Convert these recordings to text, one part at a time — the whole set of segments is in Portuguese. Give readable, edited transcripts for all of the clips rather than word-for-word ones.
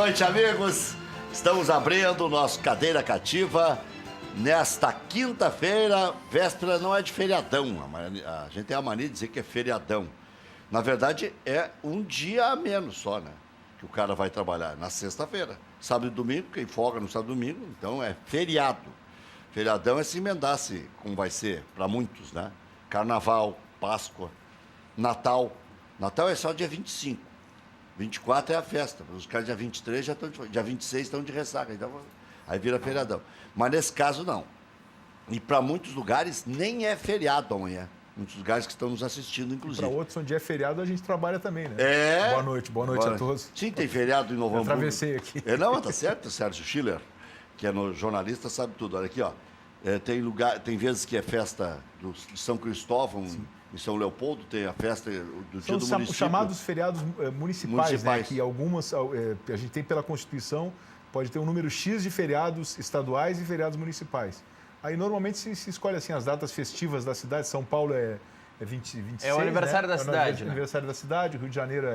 noite, amigos. Estamos abrindo o nosso Cadeira Cativa nesta quinta-feira. Véspera não é de feriadão. A gente tem a mania de dizer que é feriadão. Na verdade, é um dia a menos só, né? Que o cara vai trabalhar na sexta-feira. Sábado e domingo, quem folga no sábado e domingo, então é feriado. Feriadão é se emendasse, como vai ser para muitos, né? Carnaval, Páscoa, Natal. Natal é só dia 25. 24 é a festa. Os caras dia 23 já estão dia 26 estão de ressaca. Então, aí vira feriadão. Mas nesse caso, não. E para muitos lugares, nem é feriado amanhã. Muitos lugares que estão nos assistindo, inclusive. Para outros, onde é feriado, a gente trabalha também, né? É. Boa noite a todos. Sim, tem feriado em Novo Hamburgo. Eu atravessei aqui. Não, tá certo, Sérgio Schiller, que é jornalista, sabe tudo. Olha aqui, ó. Tem vezes que é festa de São Cristóvão, sim, em São Leopoldo, tem a festa do dia do município. Os chamados feriados municipais, né? Que algumas, a gente tem pela Constituição, pode ter um número X de feriados estaduais e feriados municipais. Aí, normalmente, se escolhe assim, as datas festivas da cidade. São Paulo é 26, é o aniversário, né? da cidade. É o aniversário da cidade. Rio de Janeiro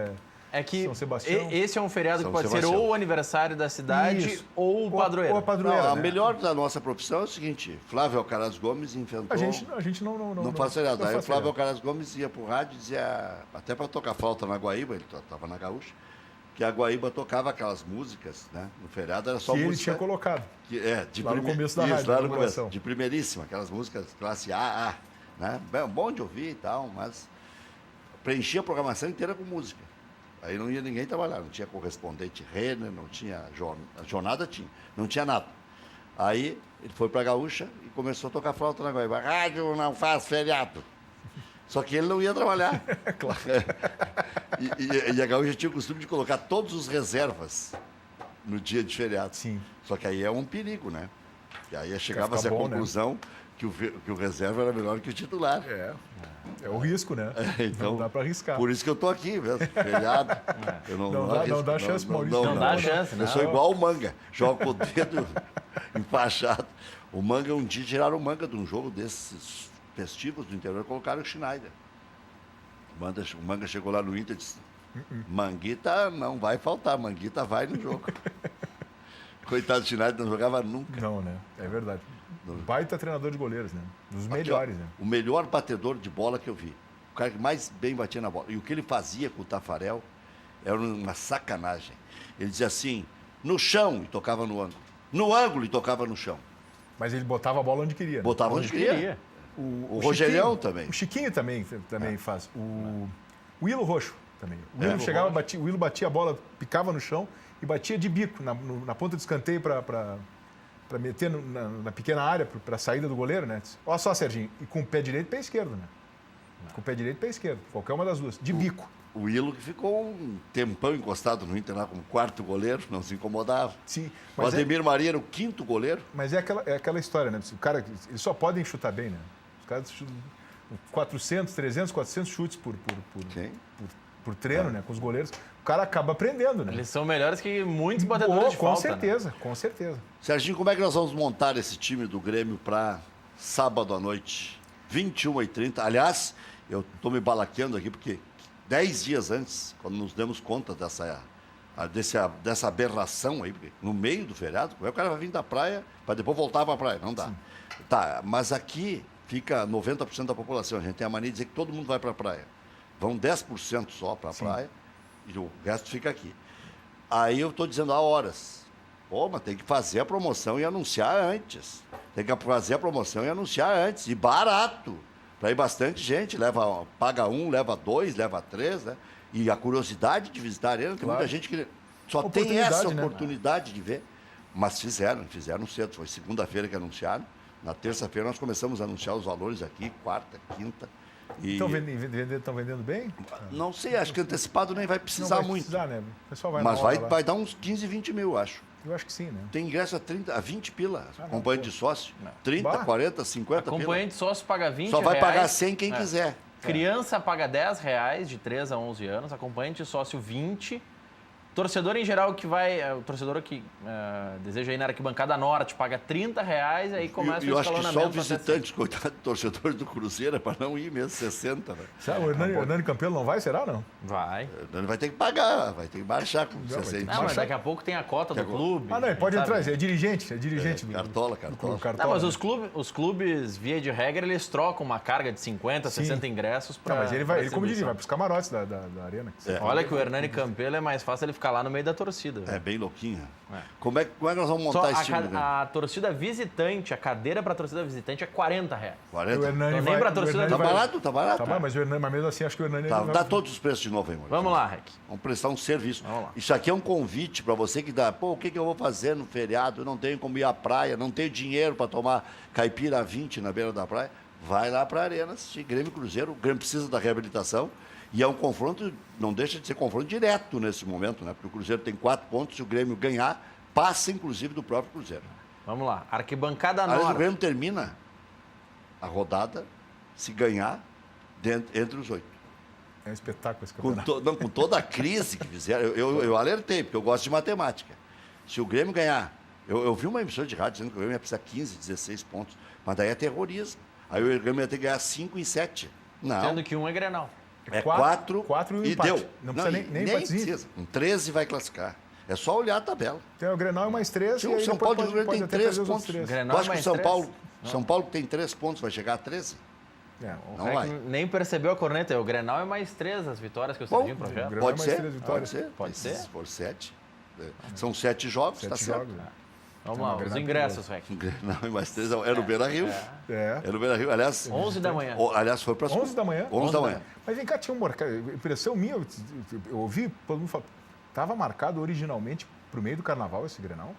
é que São Sebastião. Esse é um feriado que pode ser ou o aniversário da cidade. Isso. Ou o padroeiro. Ou a padroeira. Não, né? A melhor da nossa profissão é o seguinte: Flávio Alcaraz Gomes inventou. A gente não faz feriado. Aí o Flávio Alcaraz Gomes ia pro rádio e dizia, até para tocar flauta na Guaíba, ele estava na Gaúcha, que a Guaíba tocava aquelas músicas, né? No feriado era só que música. Ele tinha colocado. Lá no começo da rádio. Lá no começo, de primeiríssima, aquelas músicas classe A, né? Bom de ouvir e tal, mas preenchia a programação inteira com música. Aí não ia ninguém trabalhar, não tinha correspondente Renner, não tinha jornada, não tinha nada. Aí ele foi para a Gaúcha e começou a tocar flauta na Guaíba. Rádio não faz feriado. Só que ele não ia trabalhar. Claro. E a Gaúcha tinha o costume de colocar todos os reservas no dia de feriado. Sim. Só que aí é um perigo, né? E aí chegava-se à conclusão, né, que o reserva era melhor que o titular. É o risco, né? Então, não dá para arriscar. Por isso que eu estou aqui mesmo, feriado. Eu não dá chance, Maurício. Não dá chance, né? Eu sou igual o Manga, jogo com o dedo empachado. O Manga, um dia tiraram o Manga de um jogo desses festivos do interior e colocaram o Schneider. O Manga chegou lá no Inter e disse, Manguita não vai faltar, Manguita vai no jogo. Coitado do Schneider, não jogava nunca. Não, né? É verdade. Baita treinador de goleiros, né? Dos melhores, né? O melhor batedor de bola que eu vi. O cara que mais bem batia na bola. E o que ele fazia com o Tafarel era uma sacanagem. Ele dizia assim, no chão, e tocava no ângulo. No ângulo, e tocava no chão. Mas ele botava a bola onde queria. Né? Botava onde queria. O Rogerião também. O Chiquinho também faz. O Willo Roxo também. O Willo chegava, o Willo batia a bola, picava no chão e batia de bico na ponta do escanteio para meter na pequena área, para a saída do goleiro, né? Olha só, Serginho, e com o pé direito e pé esquerdo, né? Com o pé direito e pé esquerdo, qualquer uma das duas, de bico. O Willo que ficou um tempão encostado no Inter lá como quarto goleiro, não se incomodava. Sim. O Ademir Maria era o quinto goleiro. Mas é aquela história, né? O cara, eles só podem chutar bem, né? Os caras chutam 400, 300, 400 chutes por treino, né? Com os goleiros. O cara acaba aprendendo, né? Eles são melhores que muitos batedores de falta. Com certeza. Serginho, como é que nós vamos montar esse time do Grêmio para sábado à noite, 21h30? Aliás, eu estou me balaqueando aqui porque 10 dias antes, quando nos demos conta dessa aberração aí, porque no meio do feriado, como é que o cara vai vir da praia para depois voltar para a praia? Não dá. Sim. Tá, mas aqui fica 90% da população. A gente tem a mania de dizer que todo mundo vai para a praia. Vão 10% só para a praia e o resto fica aqui. Aí eu estou dizendo há horas. Pô, mas tem que fazer a promoção e anunciar antes. Tem que fazer a promoção e anunciar antes. E barato. Para ir bastante gente. Paga um, leva dois, leva três, né? E a curiosidade de visitar a arena. Tem muita gente que só tem essa oportunidade, né, de ver. Mas fizeram cedo. Foi segunda-feira que anunciaram. Na terça-feira nós começamos a anunciar os valores aqui, quarta, quinta. Estão vendendo bem? Não sei, acho que antecipado nem vai precisar muito. Não vai precisar, né? O pessoal vai Mas vai dar uns 15, 20 mil, acho. Eu acho que sim, né? Tem ingresso a 20 pila, acompanhante de sócio. 30, 40, 50 pila. Acompanhante de sócio paga 20 Só vai reais. pagar 100 quem quiser. Criança paga 10 reais de 3 a 11 anos. Acompanhante de sócio 20. torcedor em geral que vai... O torcedor que deseja ir na arquibancada norte paga R$30, aí começa E eu o acho que escalonamento. só o visitante, coitado do torcedor do Cruzeiro, é para não ir mesmo, 60, velho. Sabe, o Hernani Campelo não vai, será não? Vai. Ele vai ter que pagar, vai ter que baixar com Vai ter 60. Não, mas daqui a pouco tem a cota do clube. Ah, não, ele pode sabe? entrar, é dirigente do Cartola. clube, Não, mas né? os clubes, via de regra, eles trocam uma carga de 50, 60 ingressos para. Não, mas ele vai, como diria, vai para os camarotes da arena. Olha que o Hernani Campelo é mais fácil ele ficar lá no meio da torcida. É bem louquinho. É. Como é que nós vamos Só montar esse time do Grêmio? a torcida visitante, a cadeira para a torcida visitante é R$40. 40? O Hernani Então nem pra torcida Tá vai- barato, tá barato. Tá bom, mas o Hernani, mas mesmo assim, acho que o Hernani... Tá, não vai- dá todos os preços de novo, hein, Maurício? Vamos lá, Rec. Vamos prestar um serviço. Vamos lá. Isso aqui é um convite para você que dá, pô, o que eu vou fazer no feriado? Eu não tenho como ir à praia, não tenho dinheiro para tomar caipira a 20 na beira da praia. Vai lá para a Arena assistir Grêmio e Cruzeiro. O Grêmio precisa da reabilitação e é um confronto, não deixa de ser confronto direto nesse momento, né? Porque o Cruzeiro tem 4 pontos, se o Grêmio ganhar, passa inclusive do próprio Cruzeiro. Vamos lá. Arquibancada Aliás, o norte. Grêmio termina a rodada, se ganhar, entre os 8. É um espetáculo esse Com, campeonato. com toda a crise que fizeram, eu alertei, porque eu gosto de matemática. Se o Grêmio ganhar, eu vi uma emissora de rádio dizendo que o Grêmio ia precisar 15, 16 pontos, mas daí é terrorismo. Aí o Grêmio ia ter que ganhar 5 em 7. Não, Sendo que um é Grenal. é 4 quatro e um e empate. deu. Não precisa nem empatezinho. precisa. Um 13 vai classificar. É só olhar a tabela. Tem o Grenal e mais 3. O São Paulo de Grêmio tem 3 pontos. Grenal Tu acha que o mais São três? Paulo, São Paulo que tem 3 pontos, vai chegar a 13? É. O Não Rec vai. nem percebeu a corneta. O Grenal é mais 3 as vitórias que o Bom, Serginho projeta. Grenal Pode mais ser, 3 vitórias. pode ser. Pode ser? Se for 7. São 7 jogos, 7 tá certo. jogos. Vamos Não, lá, o os Grenal ingressos, Rec. Não, mais 3 é no Beira-Rio. É. É no Beira-Rio. Aliás, 11 da manhã. Aliás, foi para 11 da manhã? 11 da manhã. Mas vem cá, tinha um marcado. Impressão minha, eu ouvi todo mundo falar. Estava marcado originalmente para o meio do carnaval esse Grenal?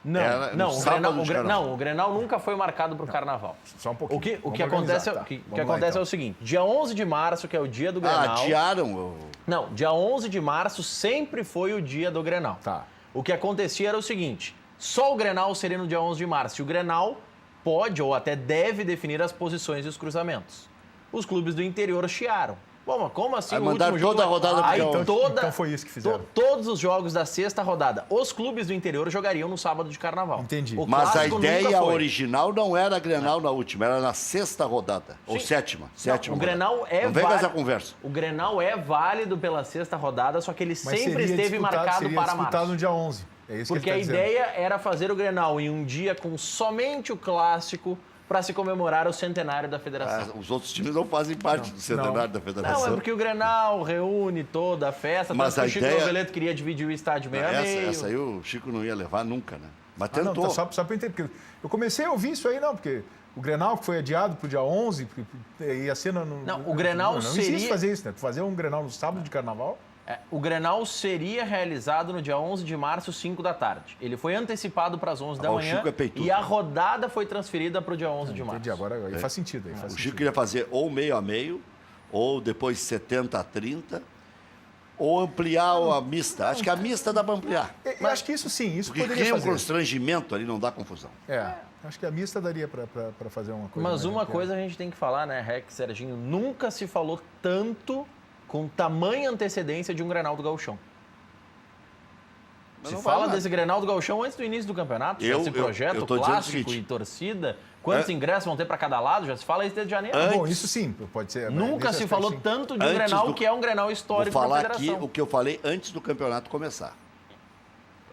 Não, Era no não, sábado de carnaval. não, o Grenal nunca foi marcado para o carnaval. Só um pouquinho. O que Vamos acontece, organizar, o que Vamos lá, acontece então. é o seguinte: dia 11 de março, que é o dia do Grenal. Adiaram. Não, dia 11 de março sempre foi o dia do Grenal. Tá. O que acontecia era o seguinte: só o Grenal seria no dia 11 de março. E o Grenal pode ou até deve definir as posições e os cruzamentos. Os clubes do interior chiaram. Bom, mas como assim Aí o mandaram último jogo? toda a rodada pro Aí dia 11. Então foi isso que fizeram. Todos os jogos da sexta rodada. Os clubes do interior jogariam no sábado de carnaval. Entendi. O Mas a clássico nunca ideia foi. original não era Grenal na última, era na sexta rodada. Ou Sim. sétima. Não, sétima o rodada. Grenal é Não vem com essa válido. conversa. O Grenal é válido pela sexta rodada, só que ele Mas sempre seria esteve marcado seria para disputado março. no dia 11. É isso Porque que a ele tá dizendo. ideia era fazer o Grenal em um dia com somente o clássico para se comemorar o centenário da federação. Os outros times não fazem parte do centenário da federação. Não, é porque o Grenal reúne toda a festa, Mas tanto que a o Chico ideia- Noveleto queria dividir o estádio meio a meio. Essa aí o Chico não ia levar nunca, né? Mas Ah, não, tentou. tá, só para entender. Porque eu comecei a ouvir isso aí, não, porque o Grenal que foi adiado para o dia 11, ia ser no... Não, o Grenal não seria- existe fazer isso, né? Tu fazer um Grenal no sábado de carnaval... O Grenal seria realizado no dia 11 de março, 5 da tarde. Ele foi antecipado para as 11 da o manhã Chico é peitudo. e a rodada foi transferida para o dia 11 de março. Entendi, agora aí faz sentido. Aí faz O sentido. Chico queria fazer ou meio a meio, ou depois 70 a 30, ou ampliar a mista. Acho que a mista dá para ampliar. Eu acho que isso sim, isso Porque poderia cria um fazer. constrangimento ali, não dá confusão. Acho que a mista daria para fazer uma coisa. Mas mais uma ampliada. coisa a gente tem que falar, né, Rex, Serginho? Nunca se falou tanto com tamanha antecedência de um Grenal do Gauchão. Mas Se não fala vai lá. desse Grenal do Gauchão antes do início do campeonato. Já se projeta eu o tô dizendo o clássico seguinte, e torcida. Quantos ingressos vão ter para cada lado? Já se fala isso desde janeiro. Bom, isso sim, pode ser. Nunca nesse se aspecto, falou sim. tanto de um Antes Grenal do- que é um Grenal Vou histórico da falar aqui federação. o que eu falei antes do campeonato começar.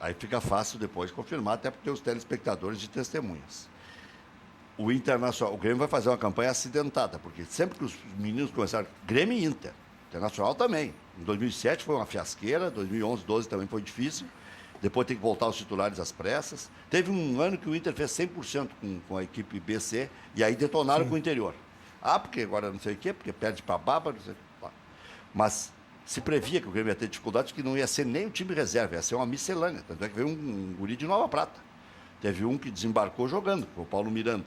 Aí fica fácil depois confirmar, até porque tem os telespectadores de testemunhas. O Internacional, o Grêmio vai fazer uma campanha acidentada, porque sempre que os meninos começaram, Grêmio e Inter, Internacional também. Em 2007 foi uma fiasqueira, 2011, 12 também foi difícil. Depois tem que voltar os titulares às pressas. Teve um ano que o Inter fez 100% com a equipe BC e aí detonaram com o interior. Ah, porque agora não sei o quê, porque perde para Baba, não sei o quê. Mas se previa que o Grêmio ia ter dificuldades, que não ia ser nem o time reserva, ia ser uma miscelânea. Tanto é que veio um guri de Nova Prata. Teve um que desembarcou jogando, foi o Paulo Miranda.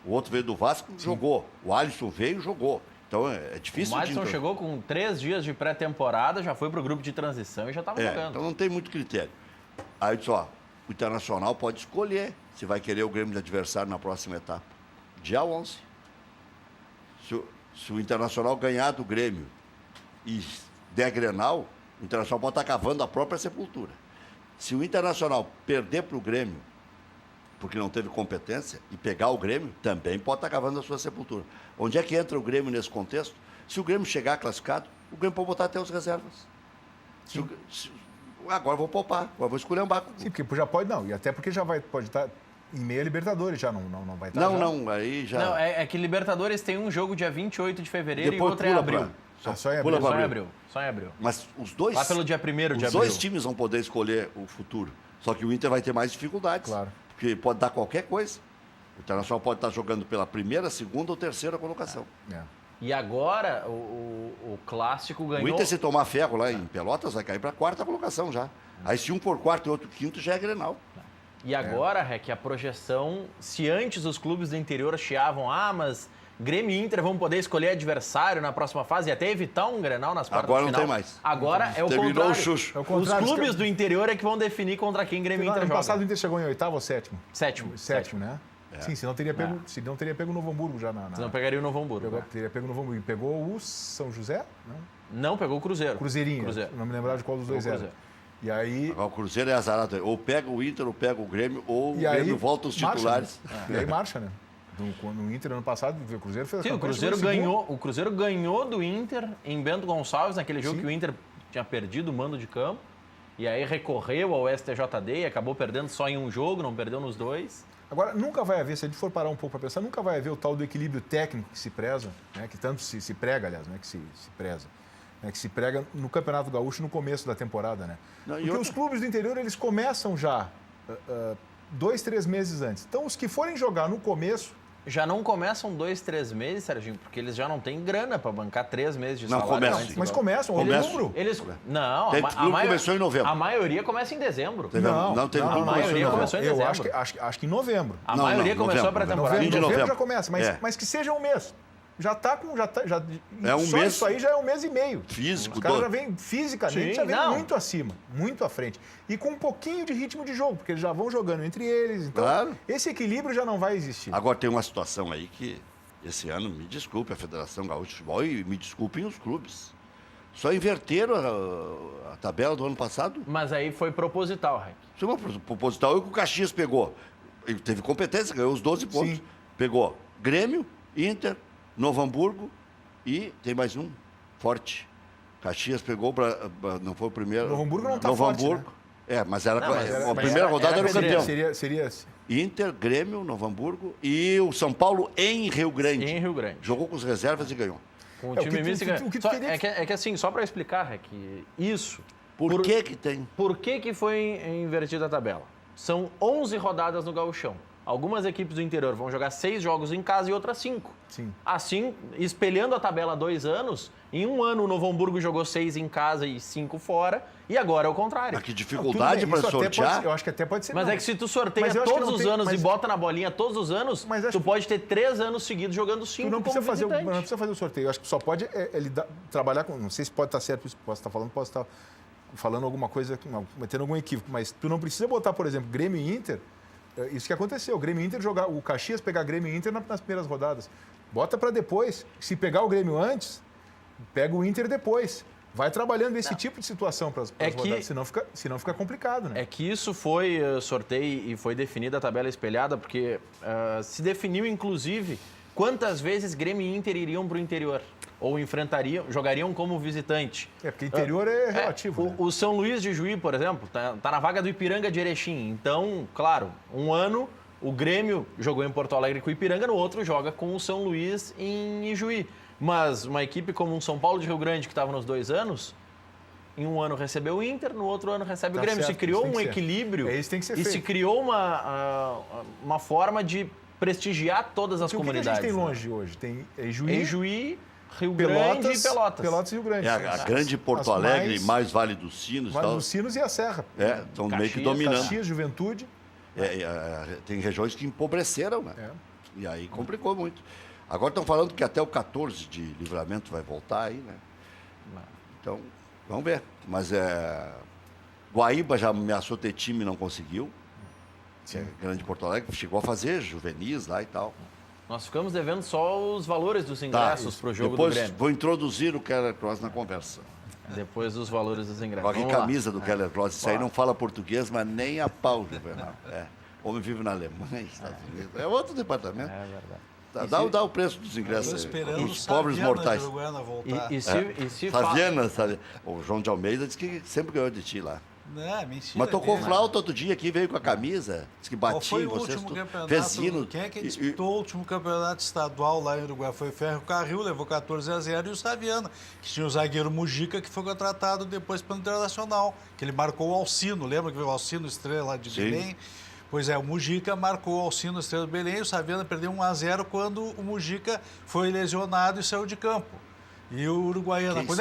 O outro veio do Vasco, jogou. O Alisson veio, jogou. Então é difícil O Madison de... chegou com 3 dias de pré-temporada, já foi para o grupo de transição e já estava jogando. Então não tem muito critério. Aí eu disse, ó, o Internacional pode escolher se vai querer o Grêmio de adversário na próxima etapa. Dia 11. Se o Internacional ganhar do Grêmio e der Grenal, O Internacional pode estar cavando a própria sepultura. Se o Internacional perder para o Grêmio, porque não teve competência, e pegar o Grêmio, também pode estar cavando a sua sepultura. Onde é que entra o Grêmio nesse contexto? Se o Grêmio chegar classificado, o Grêmio pode botar até os reservas. Agora eu vou poupar, agora vou escolher um barco. Sim, porque já pode não. E até porque já pode estar em meia Libertadores, já não vai estar. Não, aí já... Não, é que Libertadores tem um jogo dia 28 de fevereiro Depois e outro é em abril. Só em pula abril. pra Só em abril. Mas os dois... Lá pelo dia 1º de abril. Os dois times vão poder escolher o futuro. Só que o Inter vai ter mais dificuldades. Claro. Porque pode dar qualquer coisa. O Internacional pode estar jogando pela primeira, segunda ou terceira colocação. É. E agora o Clássico ganhou... O Inter, se tomar ferro lá em Pelotas, vai cair para a quarta colocação já. Aí se um for quarto e outro quinto, já é Grenal. E agora, Rec, a projeção, se antes os clubes do interior chiavam, mas Grêmio e Inter vão poder escolher adversário na próxima fase e até evitar um Grenal nas quartas Agora de não final. tem mais. Agora é o Terminou contrário. o Xuxo. É o Os contrário. clubes do interior é que vão definir contra quem Grêmio e Inter Ano joga. passado o Inter chegou em oitavo ou sétimo? Sétimo. Né? Sim, senão teria pego o Novo Hamburgo já na... Senão pegaria o Novo Hamburgo. Pegou, né? teria pego o Novo Hamburgo. Pegou o São José? Não. Não, pegou o Cruzeiro. Cruzeirinho. Cruzeiro. Não me lembrava de qual dos dois era. Cruzeiro. E aí... Agora o Cruzeiro é azarado. Ou pega o Inter, ou pega o Grêmio, ou o E aí, Grêmio volta os titulares. Marcha, né? E aí marcha, né? No Inter, ano passado, o Cruzeiro fez a Sim, campanha, o Cruzeiro ganhou do Inter em Bento Gonçalves, naquele jogo que o Inter tinha perdido o mando de campo. E aí recorreu ao STJD e acabou perdendo só em um jogo, não perdeu nos dois. Agora, nunca vai haver, se a gente for parar um pouco para pensar, nunca vai haver o tal do equilíbrio técnico que se preza, né? Que tanto se prega, aliás, né? Que se preza. Né? Que se prega no Campeonato Gaúcho no começo da temporada, né? Porque os clubes do interior, eles começam já 2, 3 meses antes. Então, os que forem jogar no começo... Já não começam 2, 3 meses, Serginho, porque eles já não têm grana para bancar 3 meses de Não, salário. começam. antes Mas do- começam, outubro. Eles... Não, Tem clube que começou em novembro. A maioria começa em dezembro. Teve clube a que começou em maioria novembro. começou em Eu dezembro. acho que em novembro. A Não, maioria não, começou a novembro, pré-temporada. Fim de Novembro novembro. já começa, mas que seja um mês. Já está com... É um só mês. isso aí já é um mês e meio. Físico, Os caras todo. já vêm fisicamente, Sim, já vêm não. muito acima, muito à frente. E com um pouquinho de ritmo de jogo, porque eles já vão jogando entre eles. Então, Claro. esse equilíbrio já não vai existir. Agora tem uma situação aí que, esse ano, me desculpe a Federação Gaúcha de Futebol e me desculpem os clubes. Só inverteram a tabela do ano passado. Mas aí foi proposital, Rec. Isso é uma proposital. E o que o Caxias pegou? Ele teve competência, ganhou os 12 pontos. Sim. Pegou Grêmio, Inter, Novo Hamburgo e tem mais um, Forte. Caxias pegou, não foi o primeiro. Novo Hamburgo não tá Novo forte, Hamburgo. É, mas era, Não, mas a primeira rodada era o campeão. Seria Inter, Grêmio, Novo Hamburgo e o São Paulo em Rio Grande. Em Rio Grande. Jogou com as reservas e ganhou. Com o É, o time que tu- misto. o que- o que tu Só- queria- é que assim, só para explicar, Rec, isso. Por que que tem? Por que foi invertida a tabela? São 11 rodadas no Gauchão. Algumas equipes do interior vão jogar 6 jogos em casa e outras 5. Sim. Assim, espelhando a tabela há 2 anos, em um ano o Novo Hamburgo jogou 6 em casa e 5 fora, e agora é o contrário. Mas que dificuldade Tudo para bem, isso até sortear. pode- eu acho que até pode ser. Mas não. é que se tu sorteia Mas eu acho que todos não os tem- anos mas- e bota na bolinha todos os anos, Mas acho tu que- pode ter 3 anos seguidos jogando 5 Tu não como precisa, fazer, visitante. não precisa fazer o sorteio. Eu acho que só pode trabalhar com. Não sei se pode estar certo isso, posso estar falando, posso estar falando alguma coisa, metendo algum equívoco, mas tu não precisa botar, por exemplo, Grêmio e Inter. Isso que aconteceu. O Grêmio e Inter jogar, o Caxias pegar Grêmio e Inter nas primeiras rodadas. Bota para depois. Se pegar o Grêmio antes, pega o Inter depois. Vai trabalhando esse tipo de situação para as É que- rodadas, senão fica complicado, né? É que isso foi sorteio e foi definida a tabela espelhada, porque se definiu, inclusive, quantas vezes Grêmio e Inter iriam para o interior. Ou jogariam como visitante. É, porque interior é relativo. né? O São Luís de Juí, por exemplo, tá na vaga do Ipiranga de Erechim. Então, claro, um ano o Grêmio jogou em Porto Alegre com o Ipiranga, no outro joga com o São Luís em Ijuí. Mas uma equipe como o São Paulo de Rio Grande, que estava nos 2 anos, em um ano recebeu o Inter, no outro ano recebe Tá o Grêmio. certo, Se criou isso tem um que ser. equilíbrio É, isso tem que ser e se feito. criou uma forma de prestigiar todas as Porque o que a comunidades. gente tem né? longe hoje? Tem Ijuí, Em Juí, Rio Grande e Pelotas. Pelotas e Rio Grande. É a grande Porto As Alegre, mais Vale dos Sinos. Vale tal. dos Sinos e a Serra. Estão meio que Caxias, dominando. Caxias, Juventude. Tem regiões que empobreceram, né? É. E aí complicou muito. Agora estão falando que até o 14 de Livramento vai voltar aí, né? Então, vamos ver. Mas Guaíba já ameaçou ter time e não conseguiu. Sim. Grande Porto Alegre chegou a fazer juvenis lá e tal. Nós ficamos devendo só os valores dos ingressos para o jogo Depois do Grêmio. vou introduzir o Keller Cross na conversa. Depois dos valores dos ingressos. Olha que Vamos lá. camisa do Keller Kloss. Isso aí não fala português, mas nem a pau, Juvenal. Homem vive na Alemanha, Estados Unidos. É outro departamento. É verdade. Dá o preço dos ingressos aí. esperando Os pobres mortais. voltar. E se Saviana, sabe? O João de Almeida disse que sempre ganhou de ti lá. Não, mentira. Mas tocou mesmo. flauta outro dia aqui, veio com a camisa. Disse que Qual batia foi em o vocês. último campeonato? Fez hino. Quem é que disputou o último campeonato estadual lá em Uruguai? Foi o Ferro Carril, levou 14-0 e o Saviana, que tinha o zagueiro Mujica, que foi contratado depois pelo Internacional, que ele marcou o Alcino. Lembra que veio o Alcino Estrela lá de Sim. Belém? Pois é, o Mujica marcou o Alcino Estrela de Belém e o Saviana perdeu 1-0 quando o Mujica foi lesionado e saiu de campo. E o Uruguaiana, Que quando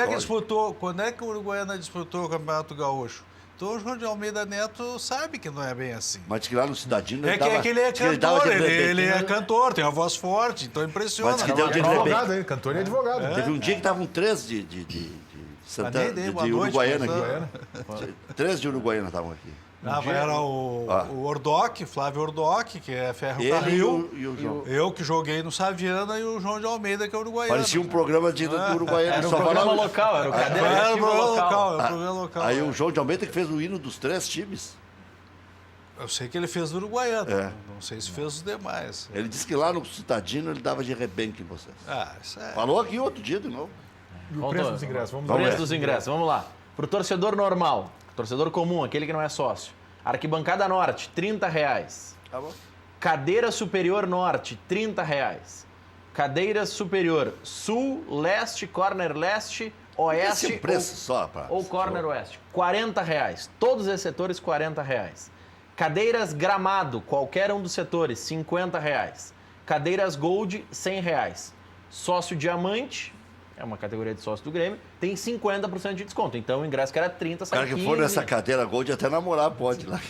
é que o Uruguaiana disputou o Campeonato Gaúcho? Então o João de Almeida Neto sabe que não é bem assim. Mas diz que lá no Cidadino É que ele é diz que dava cantor, de ele é rebentinho. cantor, tem uma voz forte, então impressiona. Mas que deu de Advogado, hein? Cantor e advogado. Teve um dia que estavam 3 de Santana, nem dei de boa noite, Uruguaiana mas, aqui. 3 de Uruguaiana estavam aqui. Era o Ordoc, Flávio Ordoc, que é Ferro Ele Carril. e o João. Eu que joguei no Saviana e o João de Almeida, que é uruguaiano. Parecia um programa de Uruguaiana. Era um Só programa falava- local, era o cadeira Era o esportiva programa local. local, era o programa local. Aí é. o João de Almeida que fez o hino dos 3 times. Eu sei que ele fez do Uruguaiano, É. não sei se fez os demais. Ele disse que lá no Citadino ele dava de rebenque em vocês. Isso é... Falou aqui outro dia de novo. E o Conta- preço dos ingressos, vamos Preço ver. dos ingressos, vamos lá. Para o torcedor normal, torcedor comum, aquele que não é sócio. Arquibancada Norte, R$30. Tá bom. Cadeira Superior Norte, R$30. Cadeira Superior Sul, Leste, Corner Leste, Oeste Esse preço só para. ou Corner Oeste, R$40. Todos esses setores, R$40. Cadeiras Gramado, qualquer um dos setores, R$50. Cadeiras Gold, R$100. Sócio Diamante, é uma categoria de sócio do Grêmio, tem 50% de desconto. Então o ingresso que era 30, O sai cara que 15. for nessa cadeira Gold até namorar pode lá.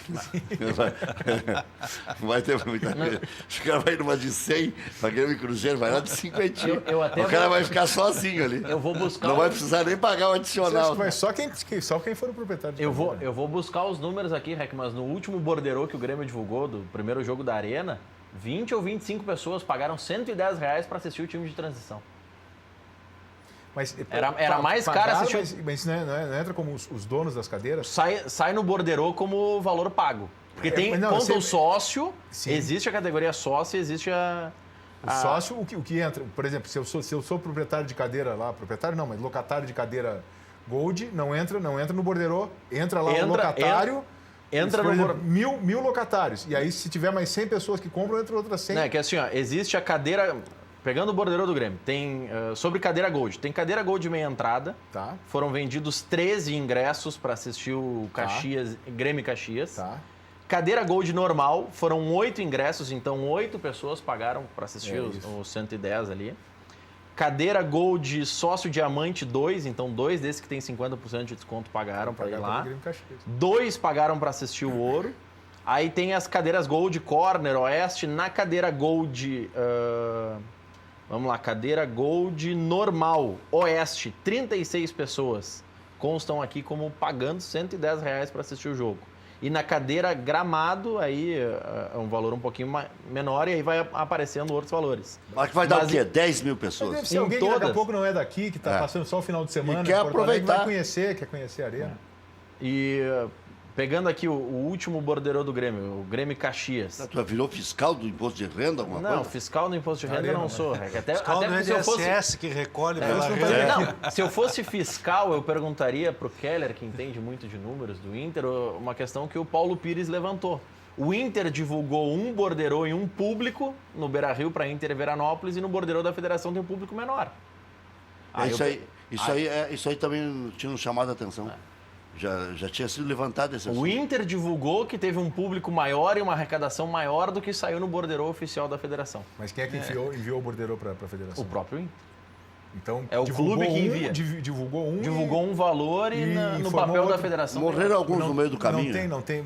Vai ter muita coisa. O cara vai numa de 100 para Grêmio e Cruzeiro, vai lá de 50. Eu até O cara vou- vai ficar sozinho ali. Eu vou buscar Não o- vai precisar nem pagar o Você acha adicional. que vai só quem for o proprietário de cadeira? Eu vou buscar os números aqui, Rec, mas no último borderô que o Grêmio divulgou, do primeiro jogo da Arena, 20 ou 25 pessoas pagaram R$110 para assistir o time de transição. Mas, Era mais caro assistir Mas não entra como os donos das cadeiras? Sai no borderô como valor pago. Porque tem mas não, conta eu o sei- sócio, Sim. existe a categoria sócio, existe a... O sócio, o que entra? Por exemplo, se eu sou proprietário de cadeira lá, proprietário não, mas locatário de cadeira Gold, não entra no borderô, entra lá o locatário. Entra por no exemplo, mil locatários. E aí, se tiver mais 100 pessoas que compram, entra outras 100. É que assim, ó, existe a cadeira... Pegando o borderô do Grêmio, tem sobre cadeira Gold. Tem cadeira Gold de meia entrada. Tá, Foram vendidos 13 ingressos para assistir o Caxias, Grêmio e Caxias. tá. Cadeira Gold normal, foram 8 ingressos, então 8 pessoas pagaram para assistir isso. os 110 ali. Cadeira Gold Sócio Diamante 2, então 2 desses que tem 50% de desconto pagaram para ir Pagar lá. pelo Grêmio Caxias. 2 pagaram para assistir o Ouro. Aí tem as cadeiras Gold Corner Oeste. Na cadeira Gold... vamos lá, cadeira Gold normal, Oeste, 36 pessoas constam aqui como pagando R$110 para assistir o jogo. E na cadeira Gramado, aí é um valor um pouquinho menor e aí vai aparecendo outros valores. Mas que vai dar Mas o quê? em- 10 mil Mas pessoas. deve ser Em alguém que daqui a todas. pouco não é daqui, que está passando só o final de semana. E quer em Porto Alegre, aproveitar. quer conhecer a arena. E pegando aqui o último borderô do Grêmio, o Grêmio Caxias. Tu virou fiscal do imposto de renda, alguma Não, coisa? fiscal do imposto de renda Arena, eu não né? sou. Até Fiscal do porque se eu fosse... INSS que recolhe pela isso não renda. Não, se eu fosse fiscal, eu perguntaria para o Keller, que entende muito de números do Inter, uma questão que o Paulo Pires levantou. O Inter divulgou um borderô em um público no Beira-Rio para Inter e Veranópolis e no borderô da Federação tem um público menor. Isso aí também tinha nos chamado a atenção. Já tinha sido levantado esse O assunto. Inter divulgou que teve um público maior e uma arrecadação maior do que saiu no borderô oficial da Federação. Mas quem é que enviou o borderô para a federação? O próprio Inter. Então, É o clube que envia. Divulgou um. Divulgou um valor e e no informou papel da outro. Federação. Morreram alguns no meio do caminho. Não tem.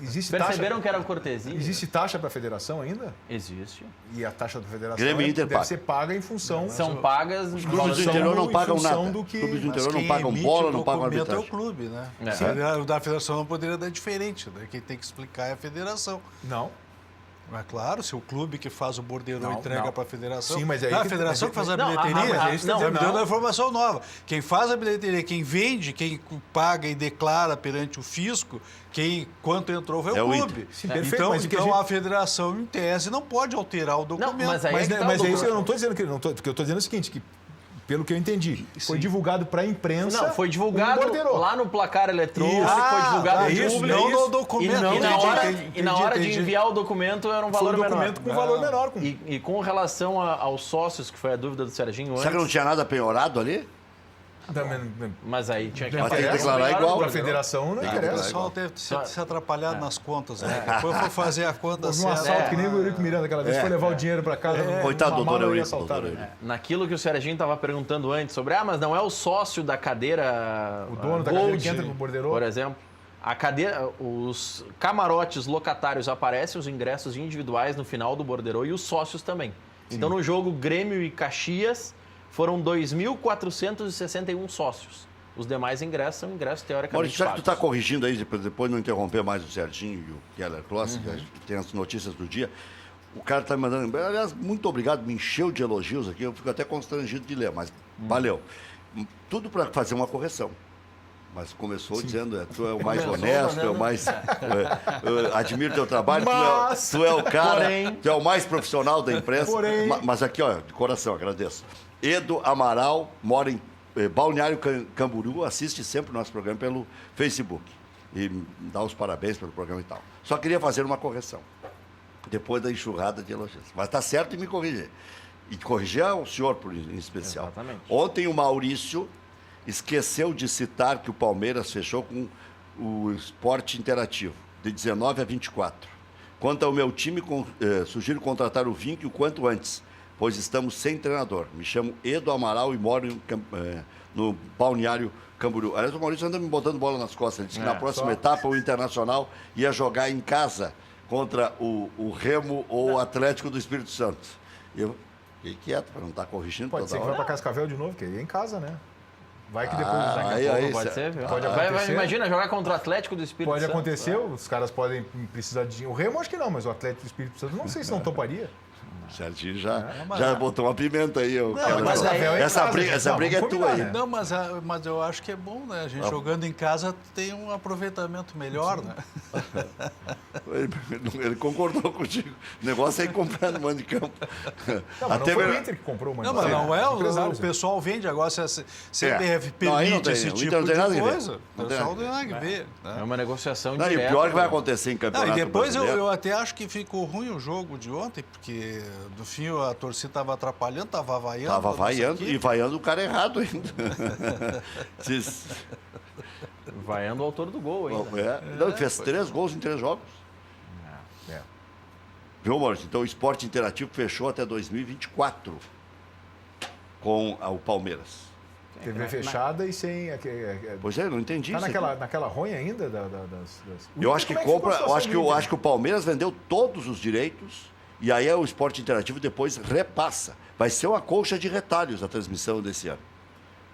Existe Perceberam taxa? que era cortesia? Existe taxa para a federação ainda? Existe. E a taxa da federação Grêmio e Inter deve paga. ser paga em função. São pagas... Os clubes do interior não pagam nada. Os clubes do interior não pagam bola, não pagam É o arbitragem. clube, né? É. O da federação não poderia dar diferente, né? Quem tem que explicar é a federação. Não. Mas claro, se o clube que faz o borderô Não, entrega não. para a federação. Sim, mas aí não, a que- federação mas- que faz a não, bilheteria. mas é isso que eu tô já me dizendo, deu não. uma informação nova. Quem faz a bilheteria, quem vende, quem paga e declara perante o fisco, quanto entrou foi É o o clube. Inter. Sim, perfeito, Então, mas o que a então gente- a federação, em tese, não pode alterar o documento. mas aí Mas, é que tá mas o é isso, eu documento. não estou dizendo que não tô, porque eu estou dizendo o seguinte, que pelo que eu entendi, foi Sim. divulgado para a imprensa. Não, foi divulgado borderô. lá no placar eletrônico, Isso. foi divulgado é no isso, público. não é isso. no documento. E, não, na hora de entendi. enviar o documento era um Foi valor um documento menor. com valor menor. Com... E com relação aos sócios, que foi a dúvida do Serginho antes, Será que não tinha nada penhorado ali? mas aí tinha que Mas tem que pagar declarar melhor igual. o Para a borderô. federação não O interessa. pessoal deve se atrapalhado nas contas. Né? Depois foi fazer a conta Houve um certa. assalto que nem o Eurico Miranda aquela vez, foi levar o dinheiro para casa. Coitado do numa mala doutor e Eurico. assaltaram doutor ele. Eurico. Naquilo que o Serginho estava perguntando antes sobre, mas não é o sócio da cadeira O dono da Gold, cadeira que entra no borderô. por exemplo. A cadeira, os camarotes locatários aparecem, os ingressos individuais no final do borderô e os sócios também. Então no jogo Grêmio e Caxias foram 2.461 sócios. Os demais ingressos são ingressos teoricamente Maurício, já que tu está pagos. corrigindo aí, depois não interromper mais o Serginho e o Keller Kloss, que tem as notícias do dia, o cara está me mandando... Aliás, muito obrigado, me encheu de elogios aqui, eu fico até constrangido de ler, mas valeu. Tudo para fazer uma correção. Mas começou dizendo, tu é o mais honesto, tu é o mais... eu admiro teu trabalho, Mas, tu é o cara, porém- tu é o mais profissional da imprensa. Porém- Mas aqui, ó, de coração, agradeço. Edo Amaral mora em Balneário Camboriú, assiste sempre o nosso programa pelo Facebook. E dá os parabéns pelo programa e tal. Só queria fazer uma correção. Depois da enxurrada de elogios. Mas está certo em me corrigir. E corrigir o senhor em especial. Exatamente. Ontem o Maurício esqueceu de citar que o Palmeiras fechou com o Esporte Interativo, de 19 a 24. Quanto ao meu time, sugiro contratar o Vinck o quanto antes, pois estamos sem treinador. Me chamo Edo Amaral e moro no Balneário Camboriú. Aliás, o Maurício anda me botando bola nas costas. Ele disse que na próxima etapa o Internacional ia jogar em casa contra o Remo ou o Atlético do Espírito Santo. Eu fiquei quieto para não estar corrigindo Pode toda ser que hora. vai para Cascavel de novo, que aí é em casa, né? Vai que depois... aí, Pode cê- ser, viu? Pode Vai, acontecer. imagina jogar contra o Atlético do Espírito Pode Santo. acontecer, os caras podem precisar de dinheiro. O Remo acho que não, mas o Atlético do Espírito Santo não sei se não toparia. O Serginho já botou uma pimenta aí. mas aí- essa briga é vamos tua aí. combinar, né? Não, mas eu acho que é bom, né? A gente jogando em casa tem um aproveitamento melhor, né? Ele concordou contigo. O negócio é ir comprar no mando de campo. Não, mas não foi o Inter que comprou o Não, mas não é. empresários, O pessoal vende agora. Se a CBF Não, aí não permite tem, esse o Inter tipo não tem nada de que ver. coisa, o Não tem pessoal nada não tem nada que ver. É Né? uma negociação Não, e direta. o pior que vai acontecer em Não, campeonato e depois brasileiro. eu até acho que ficou ruim o jogo de ontem, porque no fim a torcida estava atrapalhando, estava vaiando. Tava a nossa vaiando equipe. e vaiando o cara errado ainda. Vaiando o autor do gol ainda. Não, ele fez 3 gols em 3 jogos. É. Viu, Maurício? Então o Esporte Interativo fechou até 2024 com o Palmeiras. TV fechada e sem... Pois é, eu não entendi Tá isso aqui. naquela ronha ainda das... Eu acho que Como é ficou a compra, eu situação acho que, do eu Inter? acho que o Palmeiras vendeu todos os direitos e aí o Esporte Interativo depois repassa. Vai ser uma colcha de retalhos a transmissão desse ano.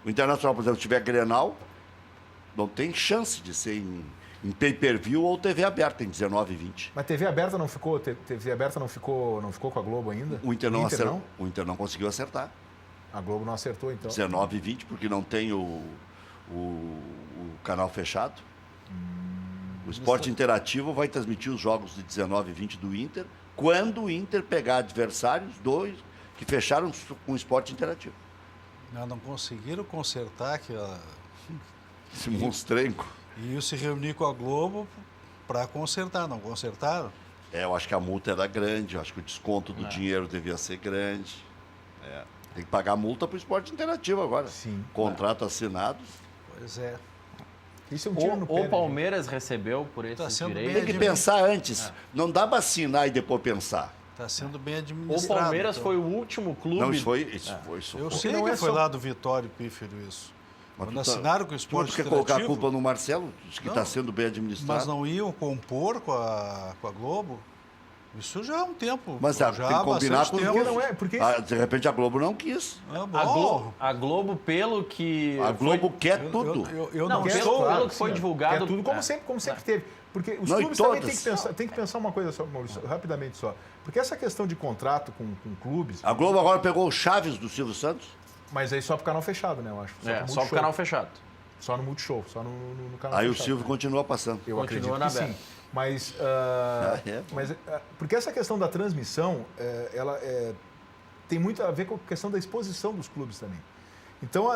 O Internacional, por exemplo, se tiver Grenal, não tem chance de ser em pay-per-view ou TV aberta em 19 e 20. Mas TV aberta não ficou, TV aberta não ficou com a Globo ainda? O Inter não, não? O Inter não conseguiu acertar. A Globo não acertou, então. 19 e 20, porque não tem o canal fechado. O Esporte Interativo vai transmitir os jogos de 19 e 20 do Inter, quando o Inter pegar adversários, 2 que fecharam com o Esporte Interativo. Não conseguiram consertar Esse monstrengo. e se reunir com a Globo para consertar. Não consertaram? Eu acho que a multa era grande, eu acho que o desconto do dinheiro devia ser grande. Tem que pagar multa para o Esporte Interativo agora. Sim. Contrato assinado. Pois é. Isso é um tiro no pé, O né, Palmeiras recebeu por esses Tá sendo direitos. Tem que pensar antes. Não dá para assinar e depois pensar. Está sendo bem O administrado. Palmeiras então. foi o último clube. Não, isso foi. Isso Eu foi. sei não que é foi só- lá do Vitório Pífero isso. Mas Quando tu tá- assinaram com o Tu Esporte quer colocar a Interativo, culpa no Marcelo, que está Não, sendo bem administrado. mas não iam compor com a Globo? Isso já há um tempo. Mas já tem que há combinar bastante com os tempo. Porque não é, porque De repente a Globo não quis. Ah, bom. A Globo, pelo que. A Globo quer Eu- tudo. Eu Não, não pelo- estou... pelo que foi divulgado- É tudo como sempre teve. Porque os Não, clubes e também todas. têm que pensar uma coisa só, Maurício, rapidamente só. Porque essa questão de contrato com clubes... A Globo agora pegou o Chaves do Silvio Santos. Mas aí só pro canal fechado, né, eu acho. Só pro Multishow. canal fechado. Só no Multishow, só no canal Aí o fechado. Silvio continua passando. Eu Continua acredito na que sim. aberta. Mas, É. porque essa questão da transmissão, ela tem muito a ver com a questão da exposição dos clubes também. Então,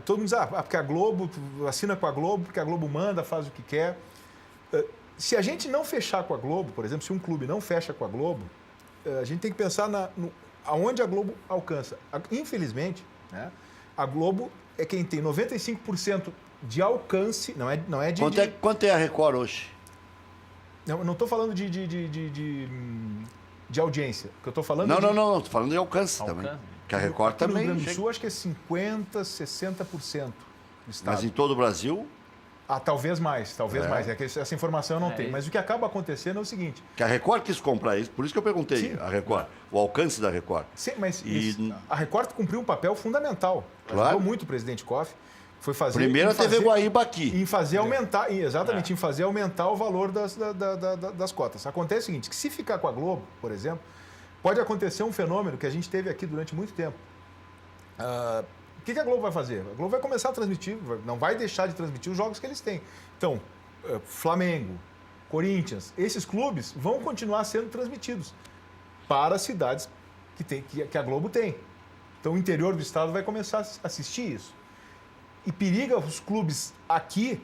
todo mundo diz, porque a Globo, tu assina com a Globo, porque a Globo manda, faz o que quer. Se a gente não fechar com a Globo, por exemplo, se um clube não fecha com a Globo, a gente tem que pensar aonde a Globo alcança. Infelizmente, né, a Globo é quem tem 95% de alcance, não é de... Quanto é a Record hoje? Não estou falando de audiência. O que eu estou falando Não. Estou falando de alcance também. Que a Record Aqui no Rio também. Grande do Sul, acho que é 50%, 60% do estado. Mas em todo o Brasil, Talvez mais. É que essa informação eu não tenho. isso. Mas o que acaba acontecendo é o seguinte. que a Record quis comprar isso. Por isso que eu perguntei Sim. a Record. O alcance da Record. Sim, mas E- a Record cumpriu um papel fundamental. Claro. Ajudou muito o presidente Koff. Foi fazer... Primeiro a TV Guaíba aqui. Em fazer aumentar, exatamente, em fazer aumentar o valor das cotas. Acontece o seguinte, que se ficar com a Globo, por exemplo, pode acontecer um fenômeno que a gente teve aqui durante muito tempo. O que a Globo vai fazer? A Globo vai começar a transmitir, não vai deixar de transmitir os jogos que eles têm. Então, Flamengo, Corinthians, esses clubes vão continuar sendo transmitidos para as cidades que a Globo tem. Então, o interior do estado vai começar a assistir isso. E periga os clubes aqui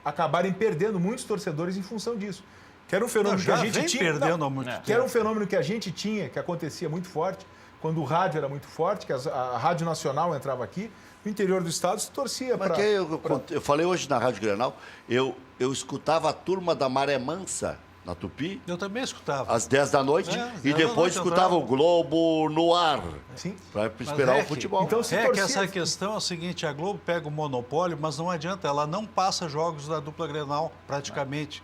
acabarem perdendo muitos torcedores em função disso. Que era um fenômeno que a gente tinha. Perdendo há muito tempo. Que era um fenômeno que a gente tinha, que acontecia muito forte, quando o rádio era muito forte, que a Rádio Nacional entrava aqui, no interior do estado se torcia Mas para... que eu falei hoje na Rádio Grenal, eu escutava a turma da Maré Mansa, na Tupi, Eu também escutava. às 10 da noite, É, e 10 da depois noite escutava entrava. o Globo no ar, Sim. para Mas esperar é o que- futebol. Então, se que torcia- essa questão é o seguinte, a Globo pega o monopólio, mas não adianta, ela não passa jogos da dupla Grenal, praticamente.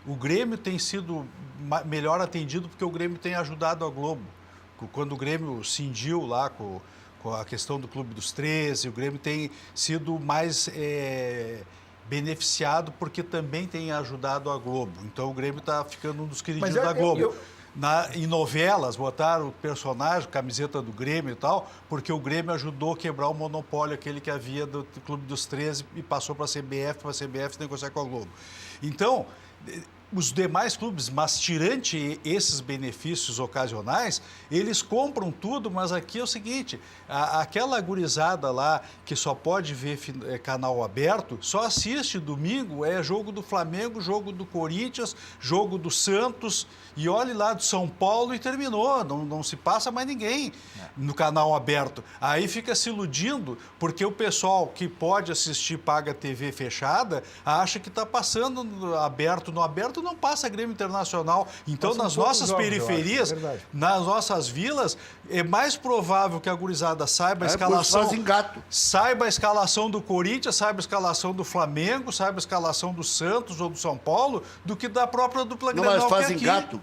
O Grêmio tem sido melhor atendido porque o Grêmio tem ajudado a Globo. Quando o Grêmio cindiu lá com a questão do Clube dos 13, o Grêmio tem sido mais beneficiado porque também tem ajudado a Globo. Então o Grêmio está ficando um dos queridinhos Mas da Globo. Em novelas, botaram o personagem, camiseta do Grêmio e tal, porque o Grêmio ajudou a quebrar o monopólio, aquele que havia do Clube dos 13 e passou para a CBF negociar com a Globo. Então, os demais clubes, mas tirante esses benefícios ocasionais, eles compram tudo, mas aqui é o seguinte, aquela gurizada lá que só pode ver canal aberto, só assiste domingo, jogo do Flamengo, jogo do Corinthians, jogo do Santos, e olhe lá do São Paulo e terminou, não se passa mais ninguém no canal aberto. Aí fica se iludindo, porque o pessoal que pode assistir paga TV fechada, acha que está passando aberto. No aberto não passa Grêmio Internacional. Então, Passam nas poucos nossas jogos, periferias, eu acho, é verdade. nas nossas vilas, é mais provável que a gurizada saiba a Por isso escalação. fazem gato. Saiba a escalação do Corinthians, saiba a escalação do Flamengo, saiba a escalação do Santos ou do São Paulo, do que da própria dupla Não, Grenal mas que é fazem aqui. gato.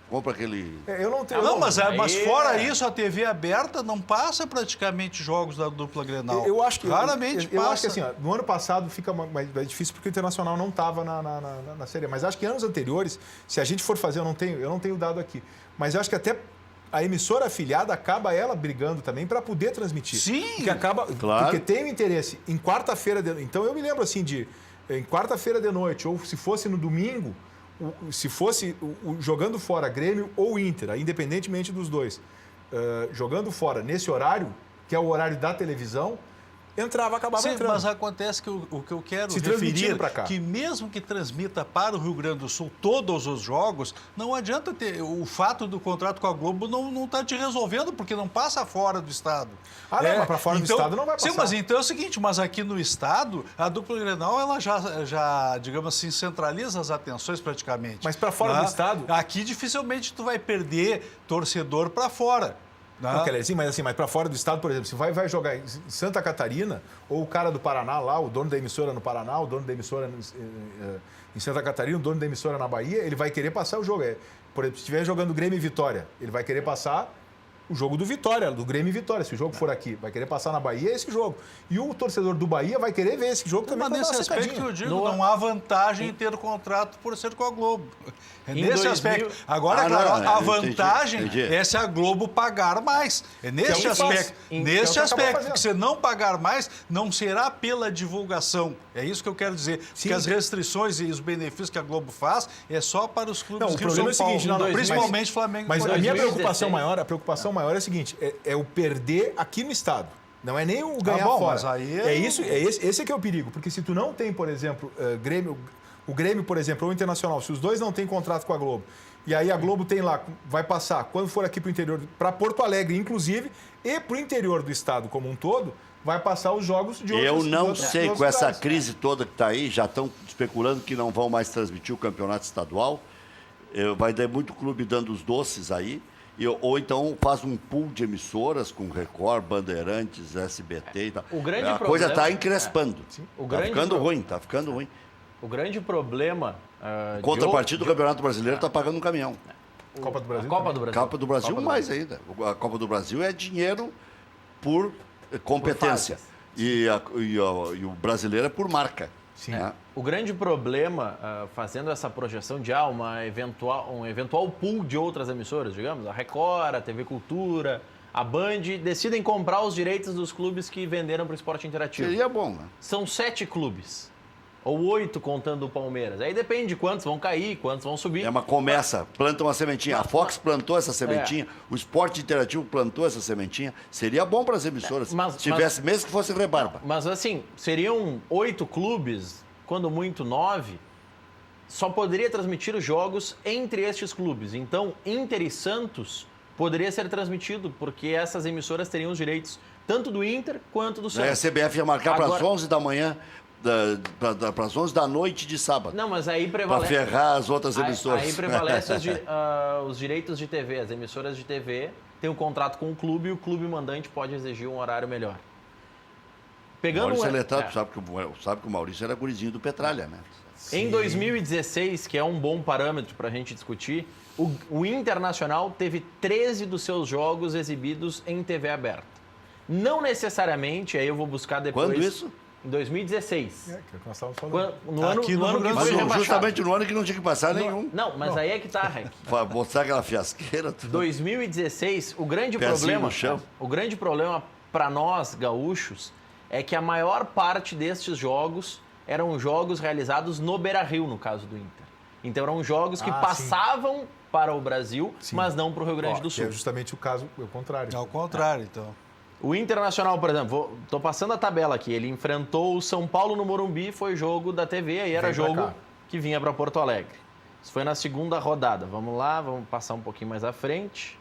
Compra aquele... Eu não tenho... Não, mas Aí fora é. isso, a TV aberta não passa praticamente jogos da dupla Grenal. Eu acho que Raramente eu passa. acho que assim, no ano passado fica mais difícil porque o Internacional não estava na Série A. Mas acho que anos anteriores, se a gente for fazer, eu não tenho dado aqui, mas eu acho que até a emissora afiliada acaba ela brigando também para poder transmitir. Sim. Claro. Porque tem o interesse em quarta-feira. Então eu me lembro assim em quarta-feira de noite ou se fosse no domingo, se fosse jogando fora Grêmio ou Inter, independentemente dos dois, jogando fora nesse horário, que é o horário da televisão, acabava Sim, entrando. mas acontece que o que eu quero Se referir transmitindo pra cá. que mesmo que transmita para o Rio Grande do Sul todos os jogos, não adianta ter o fato do contrato com a Globo não está te resolvendo porque não passa fora do estado. Não, mas para fora do estado não vai passar. Sim, mas então é o seguinte, mas aqui no estado a dupla Grenal ela já digamos assim centraliza as atenções praticamente. Mas pra fora do estado? Aqui dificilmente tu vai perder torcedor para fora. Não, mas para fora do estado, por exemplo, se vai jogar em Santa Catarina, ou o cara do Paraná lá, o dono da emissora no Paraná, o dono da emissora em Santa Catarina, o dono da emissora na Bahia, ele vai querer passar o jogo. Por exemplo, se estiver jogando Grêmio e Vitória, ele vai querer passar o jogo do Vitória, do Grêmio e Vitória. Se o jogo for aqui, vai querer passar na Bahia, é esse jogo. E o torcedor do Bahia vai querer ver esse jogo também. Mas nesse aspecto eu digo, não há vantagem em ter o contrato por ser com a Globo. É nesse aspecto. Agora, claro, a vantagem é se a Globo pagar mais. É nesse aspecto. Nesse aspecto, que se não pagar mais, não será pela divulgação. É isso que eu quero dizer. Porque as restrições e os benefícios que a Globo faz é só para os clubes Rio de São Paulo, principalmente Flamengo. Mas a minha preocupação maior, é a seguinte, é o perder aqui no estado. Não é nem o ganhar fora. Mas aí esse é que é o perigo. Porque se tu não tem, por exemplo, o Grêmio, por exemplo, ou o Internacional, se os dois não têm contrato com a Globo, e aí a Globo tem lá, vai passar, quando for aqui para o interior, para Porto Alegre, inclusive, e para o interior do estado como um todo, vai passar os jogos de outros. Eu não sei, com essa crise toda que está aí, já estão especulando que não vão mais transmitir o campeonato estadual. Vai ter muito clube dando os doces aí. Ou então faz um pool de emissoras com Record, Bandeirantes, SBT e tal. A coisa está encrespando. Está ficando ruim, está ficando ruim. O grande problema... Contrapartida do Campeonato Brasileiro está pagando um caminhão. Copa do Brasil? Copa do Brasil mais ainda. A Copa do Brasil é dinheiro por competência. E o brasileiro é por marca. Sim. O grande problema, fazendo essa projeção de um eventual pool de outras emissoras, digamos, a Record, a TV Cultura, a Band, decidem comprar os direitos dos clubes que venderam para o esporte interativo. Seria bom, né? São 7 clubes, ou 8 contando o Palmeiras. Aí depende de quantos vão cair, quantos vão subir. Planta uma sementinha. A Fox plantou essa sementinha, o esporte interativo plantou essa sementinha. Seria bom para as emissoras, se tivesse, mesmo que fosse rebarba. Mas assim, seriam 8 clubes, quando muito 9, só poderia transmitir os jogos entre estes clubes. Então, Inter e Santos poderia ser transmitido, porque essas emissoras teriam os direitos tanto do Inter quanto do Santos. A CBF ia marcar para as 11 da manhã, para as 11 da noite de sábado. Não, mas aí prevalece... Para ferrar as outras emissoras. Aí prevalece os direitos de TV. As emissoras de TV têm um contrato com o clube e o clube mandante pode exigir um horário melhor. Maurício é letrado, sabe que o Maurício era gurizinho do Petralha, né? Em 2016, que é um bom parâmetro para a gente discutir, o Internacional teve 13 dos seus jogos exibidos em TV aberta. Não necessariamente, aí eu vou buscar depois... Quando isso? Em 2016. Que nós estávamos falando. No ano que foi rebaixado. Justamente no ano que não tinha que passar nenhum. Não, mas aí é que tá, Rec. Para mostrar aquela fiasqueira. 2016, o grande problema para nós, gaúchos, é que a maior parte destes jogos eram jogos realizados no Beira-Rio, no caso do Inter. Então eram jogos que passavam para o Brasil, mas não para o Rio Grande do Sul. É justamente o caso, o contrário. É o contrário, então. O Internacional, por exemplo, estou passando a tabela aqui, ele enfrentou o São Paulo no Morumbi, foi jogo da TV, aí era jogo que vinha para Porto Alegre. Isso foi na segunda rodada. Vamos lá, vamos passar um pouquinho mais à frente.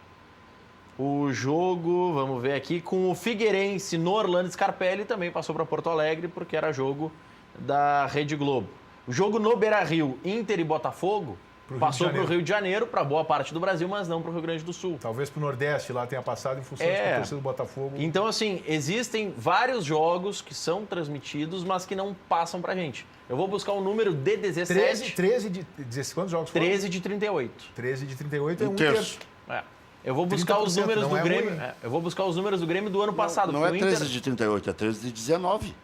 O jogo, vamos ver aqui, com o Figueirense no Orlando Scarpelli também passou para Porto Alegre, porque era jogo da Rede Globo. O jogo no Beira-Rio, Inter e Botafogo, passou para o Rio de Janeiro, para boa parte do Brasil, mas não para o Rio Grande do Sul. Talvez para o Nordeste lá tenha passado em função da torcida do Botafogo. Então, assim, existem vários jogos que são transmitidos, mas que não passam para a gente. Eu vou buscar o número de 17. 13 de quantos jogos foram? 13 de 38. 13 de 38 é um terço. Eu vou buscar os números do Grêmio. Eu vou buscar os números do Grêmio do ano passado. Não é 13 de 38, é 13 de 19.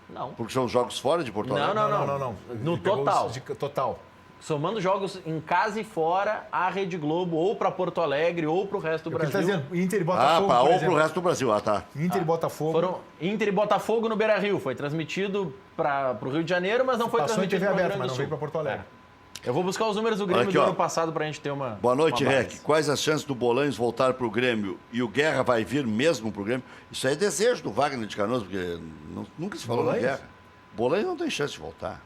Não. Porque são jogos fora de Porto Alegre. Não. No total. Total. Somando jogos em casa e fora, a Rede Globo, ou para Porto Alegre, ou para o resto do Brasil. Ele está dizendo, Inter e Botafogo, ou para o resto do Brasil, tá. Inter e Botafogo. Foram Inter e Botafogo no Beira-Rio. Foi transmitido para o Rio de Janeiro, mas não foi transmitido para o Rio Grande do Sul. Mas não veio para Porto Alegre. Eu vou buscar os números do Grêmio do ano passado para a gente ter uma... Boa noite, Rec. Quais as chances do Bolanhos voltar para o Grêmio? E o Guerra vai vir mesmo para o Grêmio? Isso aí é desejo do Wagner de Canoas, porque nunca se falou no Guerra. Bolanhos não tem chance de voltar.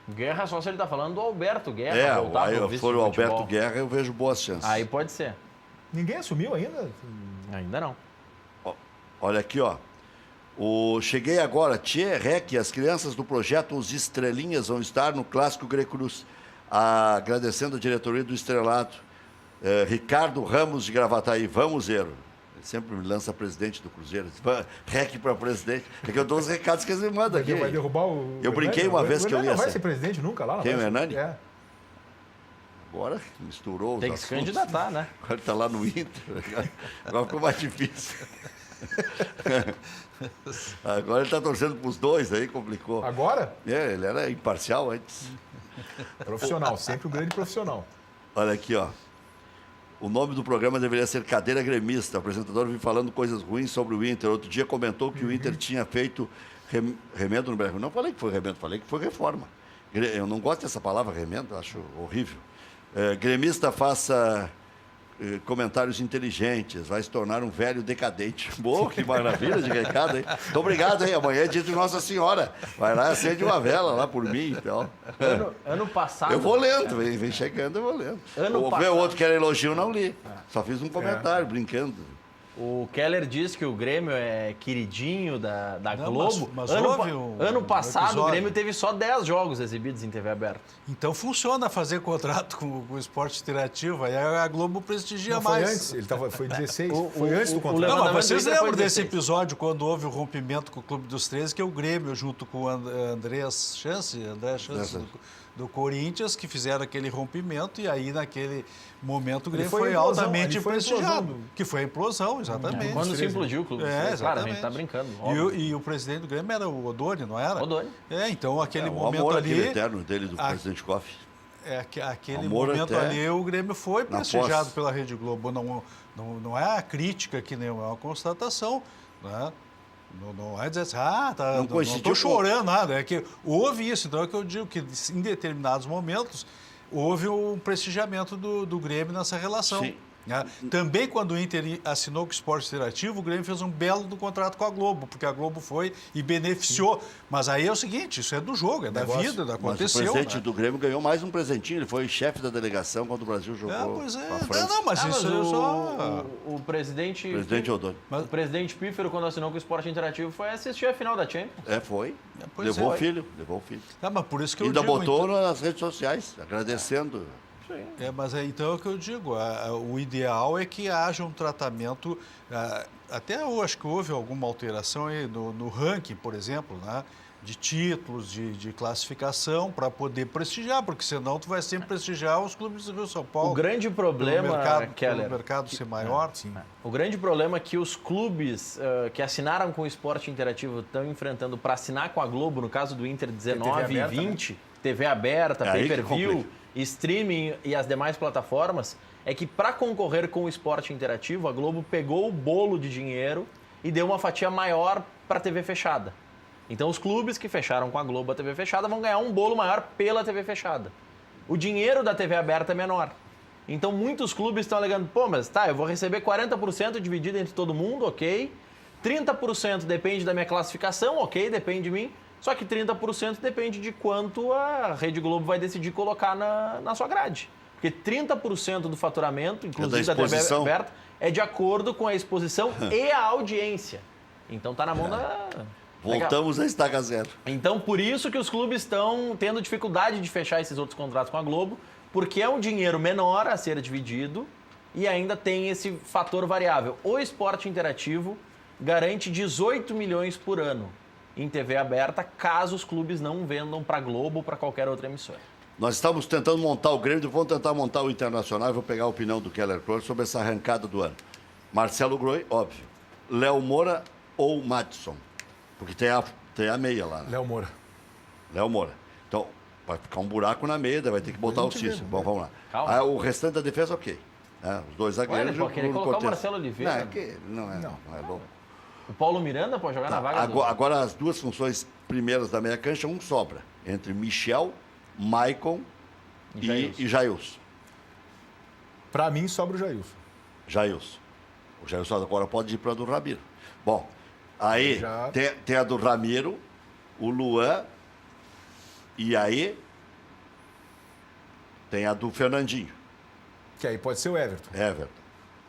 Guerra só se ele está falando do Alberto Guerra. Aí for o Alberto Guerra, eu vejo boas chances. Aí pode ser. Ninguém assumiu ainda? Ainda não. Olha aqui, ó. Cheguei agora, Tchê, Rec, as crianças do projeto Os Estrelinhas vão estar no Clássico Grecruz. Agradecendo a diretoria do Estrelado. Ricardo Ramos de Gravataí, vamos, Zero. Ele sempre me lança presidente do Cruzeiro. Rec para presidente. É que eu dou os recados que eles me mandam aqui. Vai derrubar o... Eu brinquei uma vez que eu ia ser. Não vai ser presidente nunca lá. Quem, o Hernani? Agora misturou os Tem que se assuntos. candidatar, né? Agora ele está lá no Inter. Agora ficou mais difícil. Agora ele está torcendo para os dois, aí complicou. Agora, Ele era imparcial antes. profissional, sempre um grande profissional. Olha aqui, ó. O nome do programa deveria ser Cadeira Gremista. O apresentador vem falando coisas ruins sobre o Inter. Outro dia comentou que o Inter tinha feito remendo no Brasil. Não falei que foi remendo, falei que foi reforma. Eu não gosto dessa palavra remendo, acho horrível. Gremista faça comentários inteligentes, vai se tornar um velho decadente. Boa, que maravilha de recado, hein? Muito obrigado, hein? Amanhã é dia de Nossa Senhora. Vai lá, acende uma vela lá por mim, então. Ano passado... Eu vou lendo, vem chegando, eu vou lendo. Ano O passado- outro que era elogio, não li. Só fiz um comentário, brincando. O Keller disse que o Grêmio é queridinho da Não, Globo. mas ano, houve ano um passado, o episódio. Grêmio teve só 10 jogos exibidos em TV aberta. Então funciona fazer contrato com o esporte interativo, aí a Globo prestigia Não, foi mais. antes, foi 16, O- foi o- antes do o contrato. Não, levantamento mas vocês do Inter foi lembram desse 16. episódio quando houve o rompimento com o Clube dos 13, que é o Grêmio, junto com o André Chance do Corinthians, que fizeram aquele rompimento, e aí naquele momento o Grêmio foi foi a implosão, altamente ali foi a implosão prestigiado. do- Que foi a implosão, exatamente. Quando se 13, implodiu o clube. É, Claro, a gente exatamente. tá brincando. E óbvio. e o presidente do Grêmio era o Odoni, não era? Odoni. Então aquele O momento amor ali... aquele eterno dele, do a- presidente Koff. Aquele Amor momento até ali, o Grêmio foi na prestigiado posse. pela Rede Globo. Não é a crítica que nem é uma constatação. Né? Não é dizer assim, Não não coincidiu estou com- chorando, nada. É que houve isso. Então é que eu digo que em determinados momentos houve um prestigiamento do Grêmio nessa relação. Sim. Né? Também quando o Inter assinou com o Esporte Interativo, o Grêmio fez um belo do contrato com a Globo, porque a Globo foi e beneficiou. Mas aí é o seguinte, isso é do jogo, é da Negócio. vida, Mas o aconteceu. presidente né? do Grêmio ganhou mais um presentinho. Ele foi chefe da delegação quando o Brasil jogou Pois é. com a França. Não, mas isso o, só... o presidente... Presidente Odoni. O presidente Pífero, quando assinou com o Esporte Interativo, foi assistir a final da Champions. Foi. Pois Levou é. o filho, levou o filho. Mas por isso que eu Ainda digo... botou então, nas redes sociais, agradecendo. mas então é o que eu digo. O ideal é que haja um tratamento... Até eu acho que houve alguma alteração aí no ranking, por exemplo, né? De títulos, de classificação, para poder prestigiar, porque senão tu vai sempre prestigiar os clubes do Rio São Paulo. O grande pelo problema, mercado, Keller... pelo mercado ser maior. Sim. O grande problema é que os clubes que assinaram com o Esporte Interativo estão enfrentando para assinar com a Globo, no caso do Inter 19 e aberta, 20, TV aberta, É aí que pay-per-view, complica. streaming e as demais plataformas, é que para concorrer com o Esporte Interativo, a Globo pegou o bolo de dinheiro e deu uma fatia maior para a TV fechada. Então os clubes que fecharam com a Globo a TV fechada vão ganhar um bolo maior pela TV fechada. O dinheiro da TV aberta é menor. Então muitos clubes estão alegando, pô, mas tá, eu vou receber 40% dividido entre todo mundo, ok. 30% depende da minha classificação, ok, depende de mim. Só que 30% depende de quanto a Rede Globo vai decidir colocar na sua grade. Porque 30% do faturamento, inclusive da TV exposição. aberta, é de acordo com a exposição e a audiência. Então tá na mão da... Voltamos a estaca zero. Então, por isso que os clubes estão tendo dificuldade de fechar esses outros contratos com a Globo, porque é um dinheiro menor a ser dividido e ainda tem esse fator variável. O esporte interativo garante 18 milhões por ano em TV aberta, caso os clubes não vendam para a Globo ou para qualquer outra emissora. Nós estamos tentando montar o Grêmio, vamos tentar montar o Internacional. Vou pegar a opinião do Keller Cruz sobre essa arrancada do ano. Marcelo Groi, óbvio. Léo Moura ou Madison? Porque tem a meia lá, né? Léo Moura. Léo Moura. Então, vai ficar um buraco na meia, daí vai ter que botar o gente vê, Cícero. Bom, vamos lá. Calma. Aí, o restante da defesa, ok. Os dois zagueiros... Olha, ele pode querer Bruno colocar o Cortez. Marcelo Oliveira. Não, é que não é louco. O Paulo Miranda pode jogar na vaga Agora, as duas funções primeiras da meia cancha, um sobra. Entre Michel, Maicon e Jailson. Para mim, sobra o Jailson. Jailson. O Jailson agora pode ir para a do Ramiro. Bom, aí Já- tem a do Ramiro, o Luan, e aí tem a do Fernandinho, Que aí pode ser o Everton. Everton.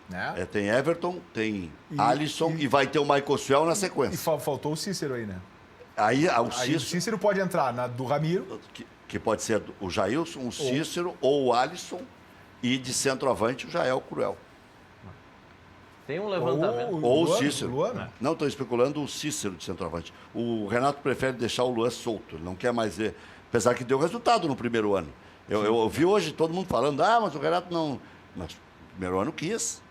Né? Tem Everton, tem E- Alisson e vai ter o Michael Suel na E sequência. faltou o Cícero aí, né? Aí o Aí o Cícero, Cícero pode entrar na do Ramiro. que pode ser o Jailson, o Cícero ou o Alisson, e de centroavante o Jael Cruel. Tem um levantamento. Ou o Luan, Cícero. Luan, né? Não, estou especulando o Cícero de centroavante. O Renato prefere deixar o Luan solto, ele não quer mais ver. Apesar que deu resultado no primeiro ano. Eu vi hoje todo mundo falando, mas o Renato não... Mas o primeiro ano quis.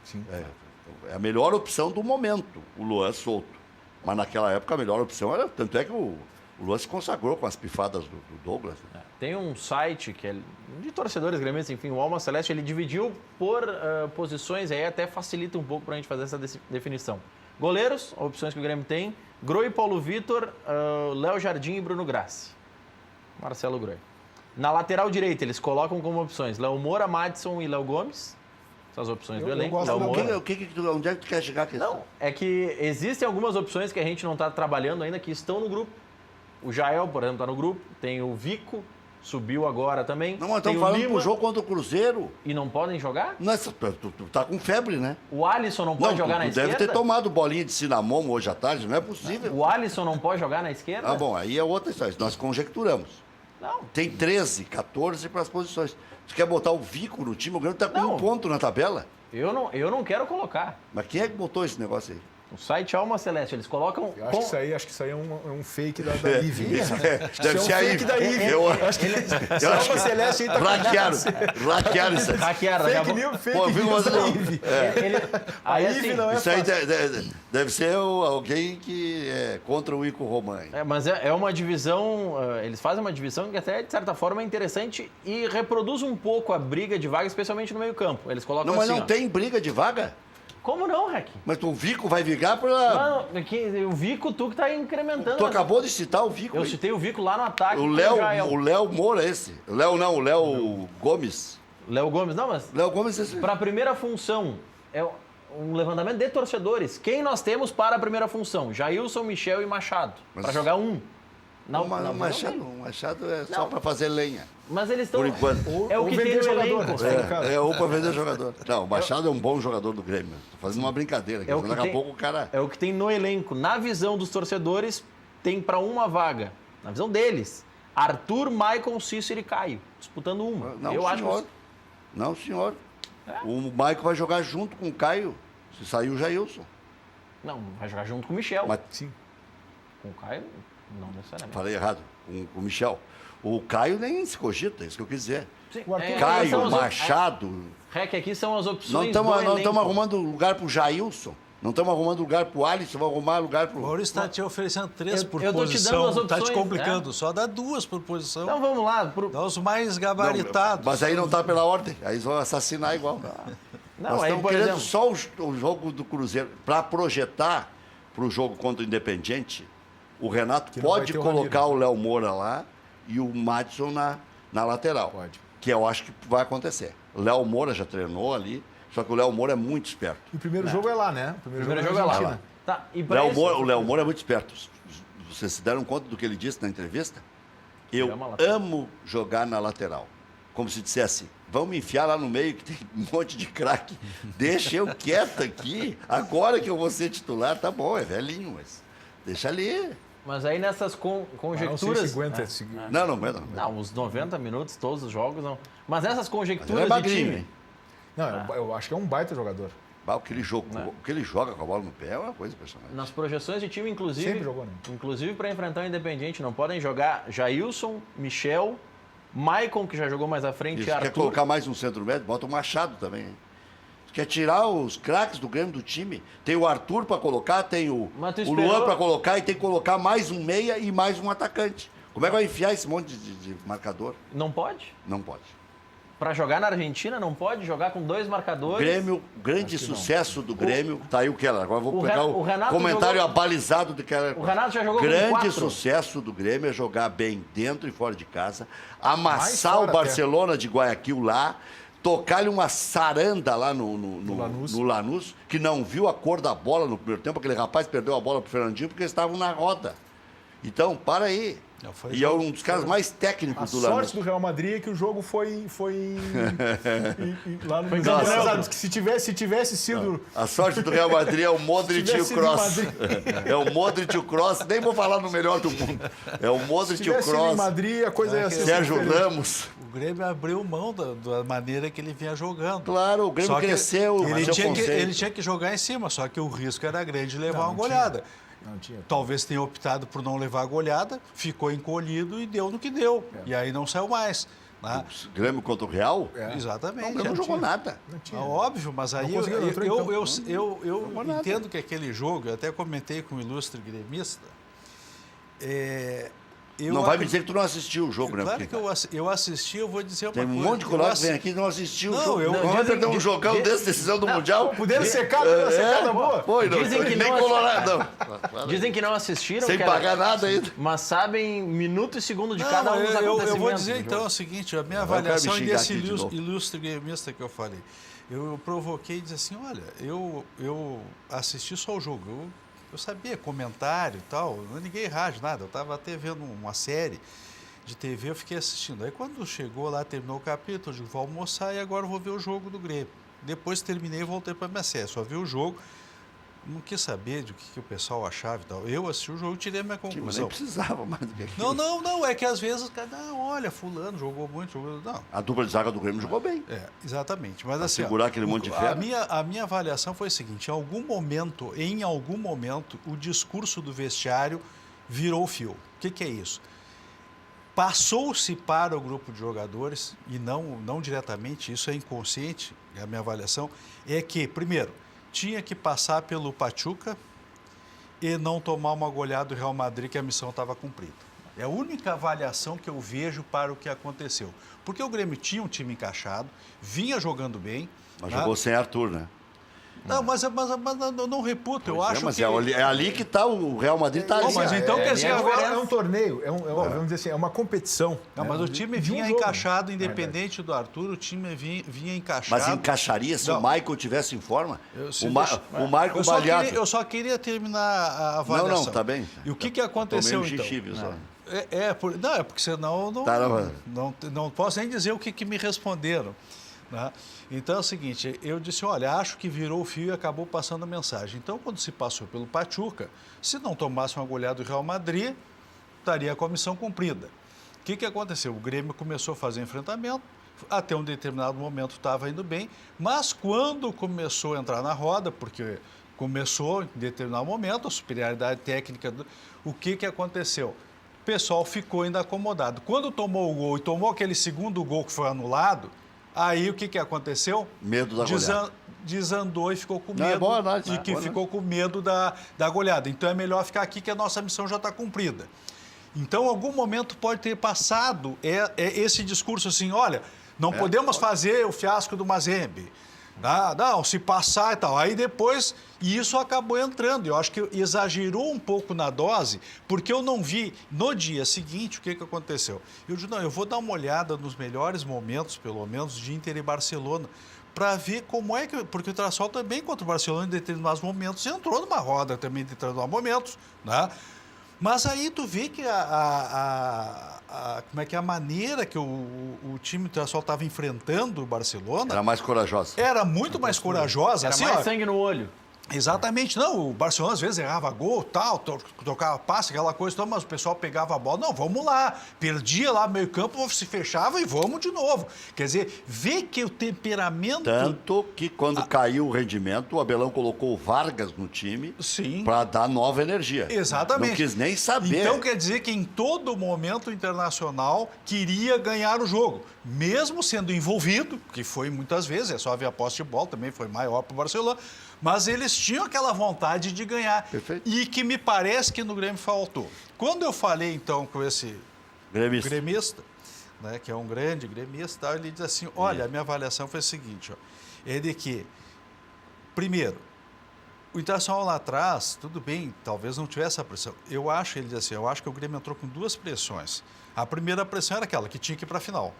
Sim. É a melhor opção do momento, o Luan solto. Mas naquela época a melhor opção era... Tanto é que o Luan se consagrou com as pifadas do Douglas. Né? Tem um site que é de torcedores gremistas, enfim, o Alma Celeste, ele dividiu por posições, aí até facilita um pouco para a gente fazer essa definição. Goleiros, opções que o Grêmio tem, Groi, Paulo Vitor, Léo Jardim e Bruno Grassi. Marcelo Groi. Na lateral direita, eles colocam como opções Léo Moura, Madison e Léo Gomes. São as opções do elenco. gosto Léo do Moura. Onde é que tu quer chegar com isso? Não, é que existem algumas opções que a gente não está trabalhando ainda, que estão no grupo. O Jael, por exemplo, está no grupo. Tem o Vico, subiu agora também. Não, mas tem estamos o falando Lima, pro jogo contra o Cruzeiro. e não podem jogar? Nossa, tu tá com febre, né? O Alisson não pode jogar na tu esquerda? deve ter tomado bolinha de cinamomo hoje à tarde, não é possível. O Alisson não pode jogar na esquerda? Ah, bom, aí é outra história. Nós conjecturamos. Não. Tem 13, 14 para as posições. Tu quer botar o Vico no time? O Grêmio tá com Não. 1 ponto na tabela. Eu não quero colocar. Mas quem é que botou esse negócio aí? O site Alma Celeste, eles colocam... Eu acho que isso aí é um fake da IVE. Deve ser a fake IVE. da IVE. Eu acho que eu acho que Celeste aí tá hackearam isso aí. Hackearam, daqui a fake pouco. news, fake Pô, viu, news mas da não. IVE. A A IVE não é Isso aí fácil. deve ser alguém que é contra o Ico Romani. Mas é uma divisão, eles fazem uma divisão que até, de certa forma, é interessante e reproduz um pouco a briga de vaga, especialmente no meio campo. Eles colocam Não, mas assim, não ó. tem briga de vaga? Como não, Rec? Mas o Vico vai vigar para... Não, o Vico, tu que tá incrementando. Tu né? acabou de citar o Vico. Eu aí. citei o Vico lá no ataque. O com Jael. Léo Moura esse. O Léo Gomes. Léo Gomes. Não, mas Léo Gomes esse. para a primeira função, é um levantamento de torcedores. Quem nós temos para a primeira função? Jailson, Michel e Machado. Mas- Para jogar um. Não, o Machado é só Não. para fazer lenha. Mas eles estão... Por enquanto. É o Ou que tem vender no jogador, elenco. né? Ou para vender jogador. Não, o Machado é um bom jogador do Grêmio. Tô fazendo uma brincadeira aqui. É o que Daqui tem- a pouco o cara... É o que tem no elenco. Na visão dos torcedores, tem para uma vaga. Na visão deles, Arthur, Maicon, Cícero e Caio. Disputando uma. Não, Eu acho senhor. que... Não, senhor. O Maicon vai jogar junto com o Caio. Se sair o Jailson. Não, vai jogar junto com o Michel. Mas Sim. Com o Caio, não necessariamente. falei errado. Com o Michel. O Caio nem se cogita, é isso que eu quis dizer. Sim, O Arthur- são Caio, as Machado. Rec, aqui são as Não opções do elenco. estamos arrumando lugar pro Jailson. Não estamos arrumando lugar pro Alisson. Vamos arrumar lugar O pro... Maurício está te oferecendo 3 por eu tô te posição. dando as Está te opções, complicando. Só dá 2 por posição. Então vamos lá. Dá os mais gabaritados. Mas aí não está pela ordem. Aí eles vão assassinar igual. Não, Nós aí, estamos por querendo exemplo... só o jogo do Cruzeiro. Para projetar para o jogo contra o Independiente, o Renato Que não vai pode ter o colocar Ramiro. o Léo Moura lá e o Madison na lateral. Pode. Que eu acho que vai acontecer. O Léo Moura já treinou ali, só que o Léo Moura é muito esperto. E o primeiro jogo é lá, né? O Primeiro jogo é lá. Argentina. Tá, e pra O isso- Léo Moura é muito esperto. Vocês se deram conta do que ele disse na entrevista? Eu Chama a lateral. amo jogar na lateral. Como se dissesse, vamos me enfiar lá no meio que tem um monte de craque. Deixa eu quieto aqui. Agora que eu vou ser titular, tá bom, é velhinho, mas deixa ali. Mas aí nessas Ah, não sei conjecturas... se aguenta. Não aguenta. Não. Não, os 90 minutos, todos os jogos, não. Mas nessas Mas ele conjecturas é de magrinho, time... hein? Não, eu acho que é um baita jogador. Bah, o que ele joga com a bola no pé é uma coisa impressionante. Nas projeções de time, inclusive... Sempre jogou, né? Inclusive para enfrentar o Independiente, não podem jogar Jailson, Michel, Maicon, que já jogou mais à frente, Isso, e quer Arthur. colocar mais um centro médio, bota o Machado também. Hein? Quer tirar os craques do Grêmio do time. Tem o Arthur para colocar, tem o Mas tu Luan esperou- para colocar e tem que colocar mais um meia e mais um atacante. Como é que vai enfiar esse monte de marcador? Não pode? Não pode. Para jogar na Argentina, não pode jogar com 2 O marcadores? Grêmio, o grande sucesso do Grêmio, tá aí o Keller. Agora eu vou pegar o o Renato comentário jogou- abalizado do Keller. O Renato já jogou com Grande 4. sucesso do Grêmio é jogar bem dentro e fora de casa, amassar fora o Barcelona de Guayaquil lá, tocar-lhe uma saranda lá no Lanús, que não viu a cor da bola no primeiro tempo. Aquele rapaz perdeu a bola pro Fernandinho porque eles estavam na roda. Então, para aí. Não, foi E é jogo- um dos caras mais A técnicos do Lanús. sorte do Real Madrid é que o jogo foi lá no Nossa. Exato, que se tivesse sido A sorte do Real Madrid é o Modric e o tivesse sido Kroos. Madrid. É o Modric e o Kroos. Nem vou falar no melhor do mundo. É o se Modric e o tivesse sido em Kroos. Madrid, a coisa ia ser Sérgio diferente. Ramos. O Grêmio abriu mão da maneira que ele vinha jogando. Claro, o Grêmio Só que cresceu. Ele seu tinha, conceito. ele tinha que jogar em cima, só que o risco era grande de levar Não, uma não tinha. goleada. Não tinha. Talvez tenha optado por não levar a goleada, ficou encolhido e deu no que deu. E aí não saiu mais. Né? O Grêmio contra o Real? Exatamente. O Grêmio não jogou nada. Não tinha. Óbvio, mas aí Não conseguiu, não entrou em campo. eu Não nada. entendo que aquele jogo, eu até comentei com o ilustre gremista, Não vai me dizer que tu não assistiu o jogo, né? Claro Porque que eu assisti, eu vou dizer uma tem um coisa. monte de colega que vem aqui e não assistiu Não, o jogo. eu- Não vai perder um jogão desse, decisão do Mundial. Puderam secar, puderam secar na boa. Foi, não. Dizem que nem não- Colorado. Dizem que não assistiram, Sem pagar nada ainda. mas sabem minuto e segundo de Não, cada um dos acontecimentos. eu vou dizer do então jogo. o seguinte, a minha Agora eu quero avaliação me xingar desse aqui de novo. ilustre gremista que eu falei. Eu provoquei e disse assim, olha, eu assisti só o jogo, eu sabia comentário e tal, não liguei rádio, nada, eu estava até vendo uma série de TV, eu fiquei assistindo. Aí quando chegou lá, terminou o capítulo, eu digo, vou almoçar e agora eu vou ver o jogo do Grêmio. Depois terminei e voltei para a minha série, só vi o jogo, não quis saber do que o pessoal achava e tal. Eu assisti o jogo e tirei a minha Mas nem conclusão. precisava mais do que aquilo. Não, é que às vezes, olha, fulano jogou muito, não. A dupla de zaga do Grêmio jogou bem. Exatamente. Mas assim, segurar aquele monte de fera? a minha avaliação foi a seguinte: em algum momento, o discurso do vestiário virou fio. O que é isso? Passou-se para o grupo de jogadores, e não diretamente, isso é inconsciente, é a minha avaliação, é que, primeiro, tinha que passar pelo Pachuca e não tomar uma goleada do Real Madrid, que a missão estava cumprida. É a única avaliação que eu vejo para o que aconteceu. Porque o Grêmio tinha um time encaixado, vinha jogando bem. Mas né? jogou sem Arthur, né? Não, mas eu não reputo, eu acho mas que... é ali que está o Real Madrid, está ali. Bom, mas então quer dizer, É um torneio, vamos dizer assim, é uma competição. Não, mas né? o time De um vinha jogo. encaixado, independente do Arthur, o time vinha encaixado. Mas encaixaria se Não. o Michael tivesse em forma? Se O Michael Baleado. Eu só queria terminar a avaliação. Não, tá bem. E o que aconteceu, Tomei um então? xixi, viu, só. É porque senão Tá, não posso nem dizer o que me responderam. Né? Então é o seguinte, eu disse, olha, acho que virou o fio e acabou passando a mensagem. Então, quando se passou pelo Pachuca, se não tomasse uma goleada do Real Madrid, estaria com a missão cumprida. O que aconteceu? O Grêmio começou a fazer enfrentamento, até um determinado momento estava indo bem, mas quando começou a entrar na roda, porque começou em determinado momento, a superioridade técnica, o que aconteceu? O pessoal ficou ainda acomodado. Quando tomou o gol e tomou aquele segundo gol que foi anulado, aí o que aconteceu? Medo da goleada. Desandou e ficou com Não, é medo. boa análise, E que boa ficou com medo da goleada. Então é melhor ficar aqui que a nossa missão já está cumprida. Então, em algum momento pode ter passado esse discurso assim, olha, não podemos fazer o fiasco do Mazembe. Não, se passar e tal. Aí depois, isso acabou entrando. Eu acho que exagerou um pouco na dose, porque eu não vi no dia seguinte o que aconteceu. Eu disse, não, eu vou dar uma olhada nos melhores momentos, pelo menos, de Inter e Barcelona, para ver como é que... Porque o Traçol também, contra o Barcelona, em determinados momentos, entrou numa roda também em determinados momentos, né? Mas aí tu vê que como é que a maneira que o time do Traçol estava enfrentando o Barcelona Era mais corajosa. era muito mais corajosa. Era assim, mais ó, sangue no olho. Exatamente. Não, o Barcelona às vezes errava gol, tal, tocava passe, aquela coisa, tal, mas o pessoal pegava a bola. Não, vamos lá. Perdia lá meio campo, se fechava e vamos de novo. Quer dizer, vê que o temperamento... Tanto que quando caiu o rendimento, o Abelão colocou o Vargas no time Sim. para dar nova energia. Exatamente. Não quis nem saber. Então quer dizer que em todo momento o Internacional queria ganhar o jogo, mesmo sendo envolvido, que foi muitas vezes, é só ver a posse de bola, também foi maior para o Barcelona, mas eles tinham aquela vontade de ganhar. Perfeito. E que me parece que no Grêmio faltou. Quando eu falei então com esse gremista, né, que é um grande gremista, ele diz assim, olha, a minha avaliação foi a seguinte, ó, é de que, primeiro, o Internacional lá atrás, tudo bem, talvez não tivesse a pressão. Ele diz assim, eu acho que o Grêmio entrou com duas pressões. A primeira pressão era aquela, que tinha que ir para a final.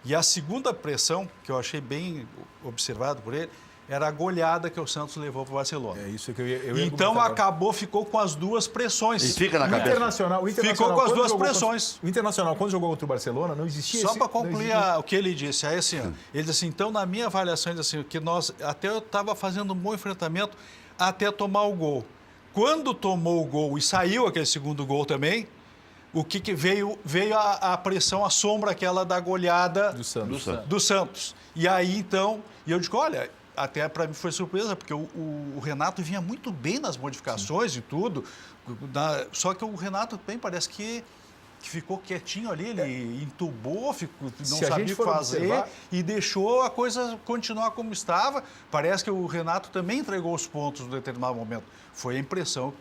E a segunda pressão, que eu achei bem observado por ele, era a goleada que o Santos levou para o Barcelona. É isso que eu ia Então comentar. ficou com as duas pressões. E fica na O cabeça. Internacional Ficou com as quando duas jogou pressões. O Internacional, quando jogou contra o Barcelona, não existia Só esse... para não concluir existia- o que ele disse, aí assim, ó, ele disse assim, então na minha avaliação, ele disse assim, que nós, até eu estava fazendo um bom enfrentamento até tomar o gol. Quando tomou o gol e saiu aquele segundo gol também, o que veio a pressão, a sombra aquela da goleada Do Santos. E aí então, eu digo, olha, até para mim foi surpresa, porque o Renato vinha muito bem nas modificações e tudo, só que o Renato também parece que que ficou quietinho ali, ele entubou, não Se a sabia gente o que for fazer observar- e deixou a coisa continuar como estava. Parece que o Renato também entregou os pontos em determinado momento. Foi a impressão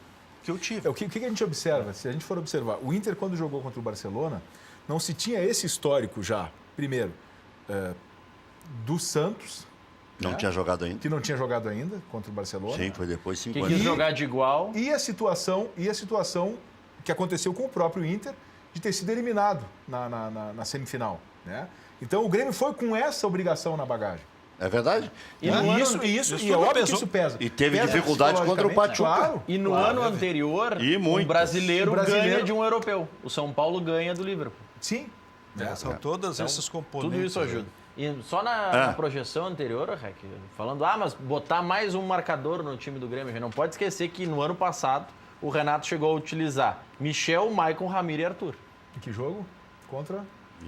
que eu tive. O que a gente observa? Se a gente for observar, o Inter, quando jogou contra o Barcelona, não se tinha esse histórico já, primeiro, do Santos, Não tinha jogado ainda. que não tinha jogado ainda contra o Barcelona. Sim, foi depois de 5 Que anos. quis jogar de igual. E a situação que aconteceu com o próprio Inter de ter sido eliminado na semifinal. Né? Então o Grêmio foi com essa obrigação na bagagem. É verdade? E no ano- E isso é tudo óbvio pesou. que isso pesa. E teve Pesa dificuldade contra o psicologicamente, Pachuca. Claro. E no ano anterior, E um muitas. brasileiro O brasileiro- ganha de um europeu. O São Paulo ganha do Liverpool. Sim. São todos esses componentes. Tudo isso ajuda. E só na projeção anterior, Rec, falando, mas botar mais um marcador no time do Grêmio, a gente não pode esquecer que no ano passado o Renato chegou a utilizar Michel, Maicon, Ramiro e Arthur. Em que jogo? Contra?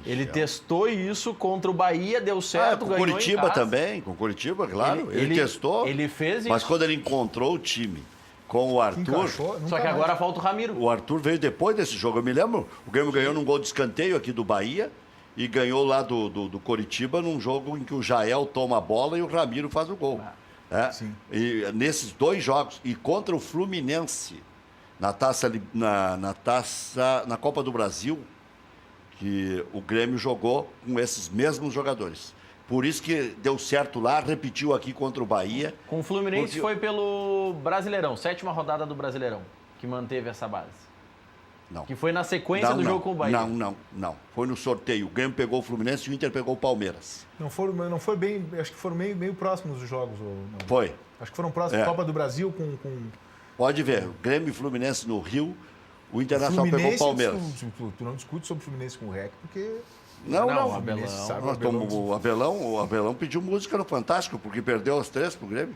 Ele testou isso contra o Bahia, deu certo, com o ganhou em Curitiba casa. também, com o Curitiba, claro. Ele testou. Ele fez Mas isso. quando ele encontrou o time com o Arthur, Encaixou, Só nunca que mais. agora falta o Ramiro. o Arthur veio depois desse jogo. Eu me lembro, o Grêmio ganhou num gol de escanteio aqui do Bahia e ganhou lá do Curitiba num jogo em que o Jael toma a bola e o Ramiro faz o gol. Sim. E nesses 2 jogos, e contra o Fluminense, na Copa do Brasil, que o Grêmio jogou com esses mesmos jogadores. Por isso que deu certo lá, repetiu aqui contra o Bahia. Com o Fluminense Porque- foi pelo Brasileirão, 7ª rodada do Brasileirão, que manteve essa base. Não. Que foi na sequência do jogo com o Bahia. Não. Foi no sorteio. O Grêmio pegou o Fluminense e o Inter pegou o Palmeiras. Não foi bem. Acho que foram meio próximos os jogos. Ou não? Foi. Acho que foram próximos. É. Copa do Brasil com Pode ver. Grêmio e Fluminense no Rio, o Internacional pegou o Palmeiras. Tu não discute sobre o Fluminense com o REC, porque. Não. o Abelão. sabe, Nós tomamos o Abelão pediu música no Fantástico, porque perdeu as 3 pro Grêmio.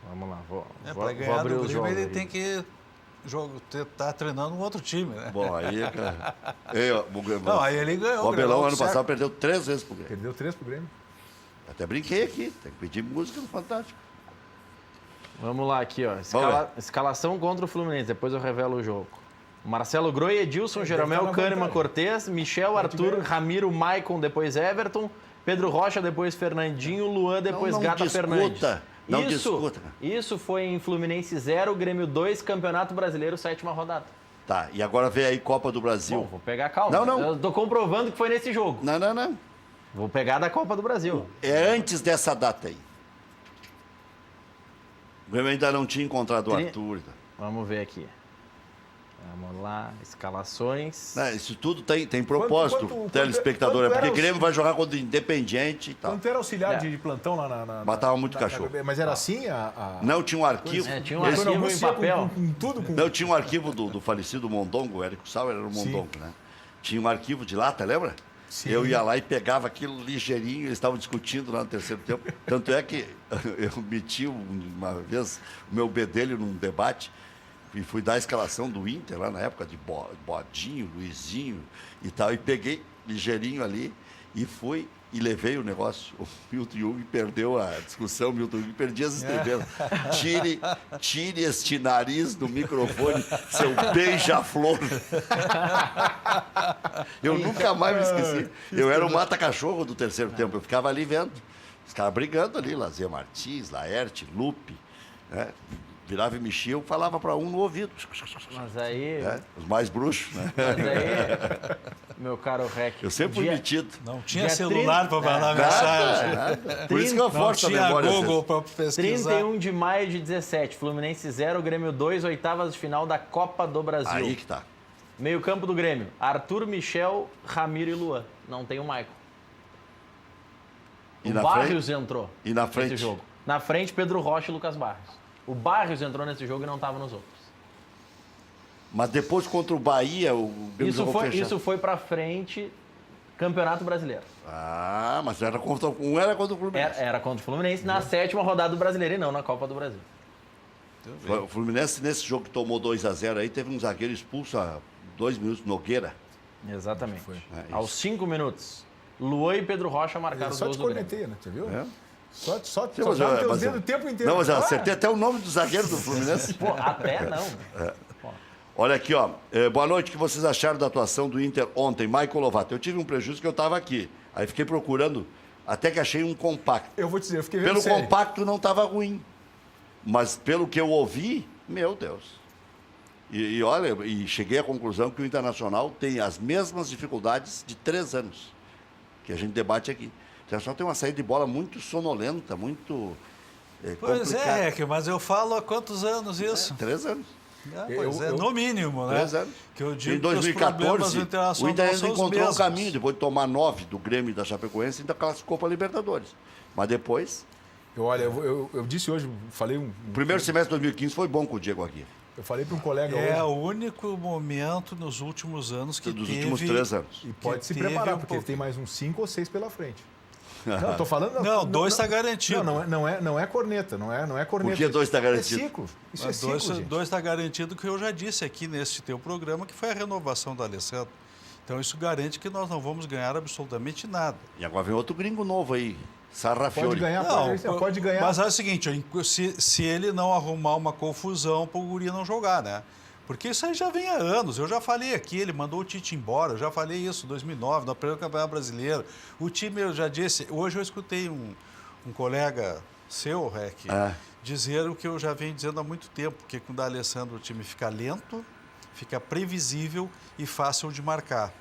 Vamos lá, vou Para ganhar abrir do os Grêmio, jogos. ele aí. tem que estar treinando um outro time, né? Bom, aí, cara. Não, aí ele ganhou. O Abelão, ganhou ano certo. passado, perdeu 3 vezes pro Grêmio. Perdeu 3 pro Grêmio. Até brinquei aqui, tem que pedir música no Fantástico. Vamos lá aqui, ó. Vamos Escalação contra o Fluminense, depois eu revelo o jogo. Marcelo Groi, Edilson, Jeromel, tá na Kahneman, vantagem. Cortez, Michel, Arthur, ganha. Ramiro, Maicon, depois Everton, Pedro Rocha, depois Fernandinho, Luan, depois não Gata discuta, Fernandes. não isso, discuta. Isso foi em Fluminense 0, Grêmio 2, Campeonato Brasileiro, 7ª rodada. Tá, e agora vem aí Copa do Brasil. Bom, vou pegar calma. Não. Eu tô comprovando que foi nesse jogo. Não. Vou pegar da Copa do Brasil. É antes dessa data aí. O Grêmio ainda não tinha encontrado o Arthur. Vamos ver aqui. Vamos lá, escalações. Né, isso tudo tem propósito, quanto telespectador. era É porque o- o Grêmio vai jogar contra o Independiente e tal. Quando tu era auxiliar É. de plantão lá na Matava muito cachorro. Mas era assim a... Não tinha um arquivo. É, tinha um Esse- arquivo em Augusto ia papel. Com tudo, com... Não, tinha um arquivo do falecido Mondongo, o Érico Sauer era o Mondongo, né? Tinha um arquivo de lata, lembra? Sim. Eu ia lá e pegava aquilo ligeirinho, eles estavam discutindo lá no terceiro tempo. Tanto é que eu meti uma vez o meu bedelho num debate e fui dar a escalação do Inter lá na época de Bodinho, Luizinho e tal. E peguei ligeirinho ali e fui e levei o negócio. O Milton Jung perdeu a discussão, o Milton Jung perdia as estrelas. Tire este nariz do microfone, seu beija-flor. Eu nunca mais me esqueci. Eu era o mata-cachorro do terceiro tempo. Eu ficava ali vendo. Os caras brigando ali, Lazer Martins, Laerte, Lupe. Né? Virava e mexia, eu falava para um no ouvido. Mas aí, Os mais bruxos, né? mas aí, meu caro Rec. Eu sempre fui metido. Não tinha Dia celular para mandar mensagem. Nada. Por isso que eu Não forço a tinha memória. às Google vezes. para pesquisar. 31 de maio de 17, Fluminense 0, Grêmio 2, oitavas de final da Copa do Brasil. Aí que tá. Meio campo do Grêmio, Arthur, Michel, Ramiro e Luan. Não tem o Maicon. E O na Barrios frente? entrou E na frente? nesse jogo. Na frente, Pedro Rocha e Lucas Barrios. O Barrios entrou nesse jogo e não estava nos outros. Mas depois contra o Bahia, o Grêmio jogou fechado. Isso foi pra frente, Campeonato Brasileiro. Ah, mas era contra o Fluminense. Era contra o Fluminense na 7ª rodada do Brasileiro e não na Copa do Brasil. O Fluminense, nesse jogo que tomou 2-0 aí, teve um zagueiro expulso há 2 minutos, Nogueira. Exatamente. É, isso. Aos 5 minutos, Luan e Pedro Rocha marcaram os Só gols te do Grêmio. cornetei, né? Você viu? É? Só Sim, mas dava eu- teus mas eu- dedos o tempo inteiro. Não, mas eu Ah, acertei até o nome do zagueiro do Fluminense. Pô, até não. Pô. Olha aqui, ó. Boa noite, o que vocês acharam da atuação do Inter ontem? Michael Lovato. Eu tive um prejuízo que eu estava aqui. Aí fiquei procurando, até que achei um compacto. Eu vou te dizer, eu fiquei vendo Pelo série. compacto não estava ruim. Mas pelo que eu ouvi, meu Deus. E olha, e cheguei à conclusão que o Internacional tem as mesmas dificuldades de 3 anos, que a gente debate aqui. O Internacional tem uma saída de bola muito sonolenta, muito Pois complicada. é, mas eu falo há quantos anos isso? 3 anos. No mínimo, né? 3 anos. Que eu digo Em que os problemas 2014, do Internacional o Inter não ainda são os encontrou um mesmos. caminho, depois de tomar 9 do Grêmio e da Chapecoense, ainda classificou para a Libertadores. Mas depois, Olha, eu disse hoje, falei o primeiro semestre de 2015 foi bom com o Diego Aguirre, eu falei para um colega É o hoje, único momento nos últimos anos que dos teve... últimos 3 anos. e pode se que teve preparar, um porque pouco- tem mais uns 5 ou 6 pela frente. Não, tô falando... Não, 2 está garantido. Não é corneta, não é corneta. Por que 2 tá garantido? É ciclo, isso é Mas ciclo, gente. 2 está garantido, que eu já disse aqui neste teu programa, que foi a renovação do Alessandro. Então isso garante que nós não vamos ganhar absolutamente nada. E agora vem outro gringo novo aí, Sarrafiori. Pode ganhar, pode ganhar. Mas é o seguinte, se ele não arrumar uma confusão para o Guri não jogar, né? Porque isso aí já vem há anos. Eu já falei aqui, ele mandou o Tite embora. Eu já falei isso em 2009, no primeiro Campeonato Brasileiro. O time, eu já disse... Hoje eu escutei um colega seu, Rec, dizer o que eu já venho dizendo há muito tempo, que com o D'Alessandro o time fica lento, fica previsível e fácil de marcar.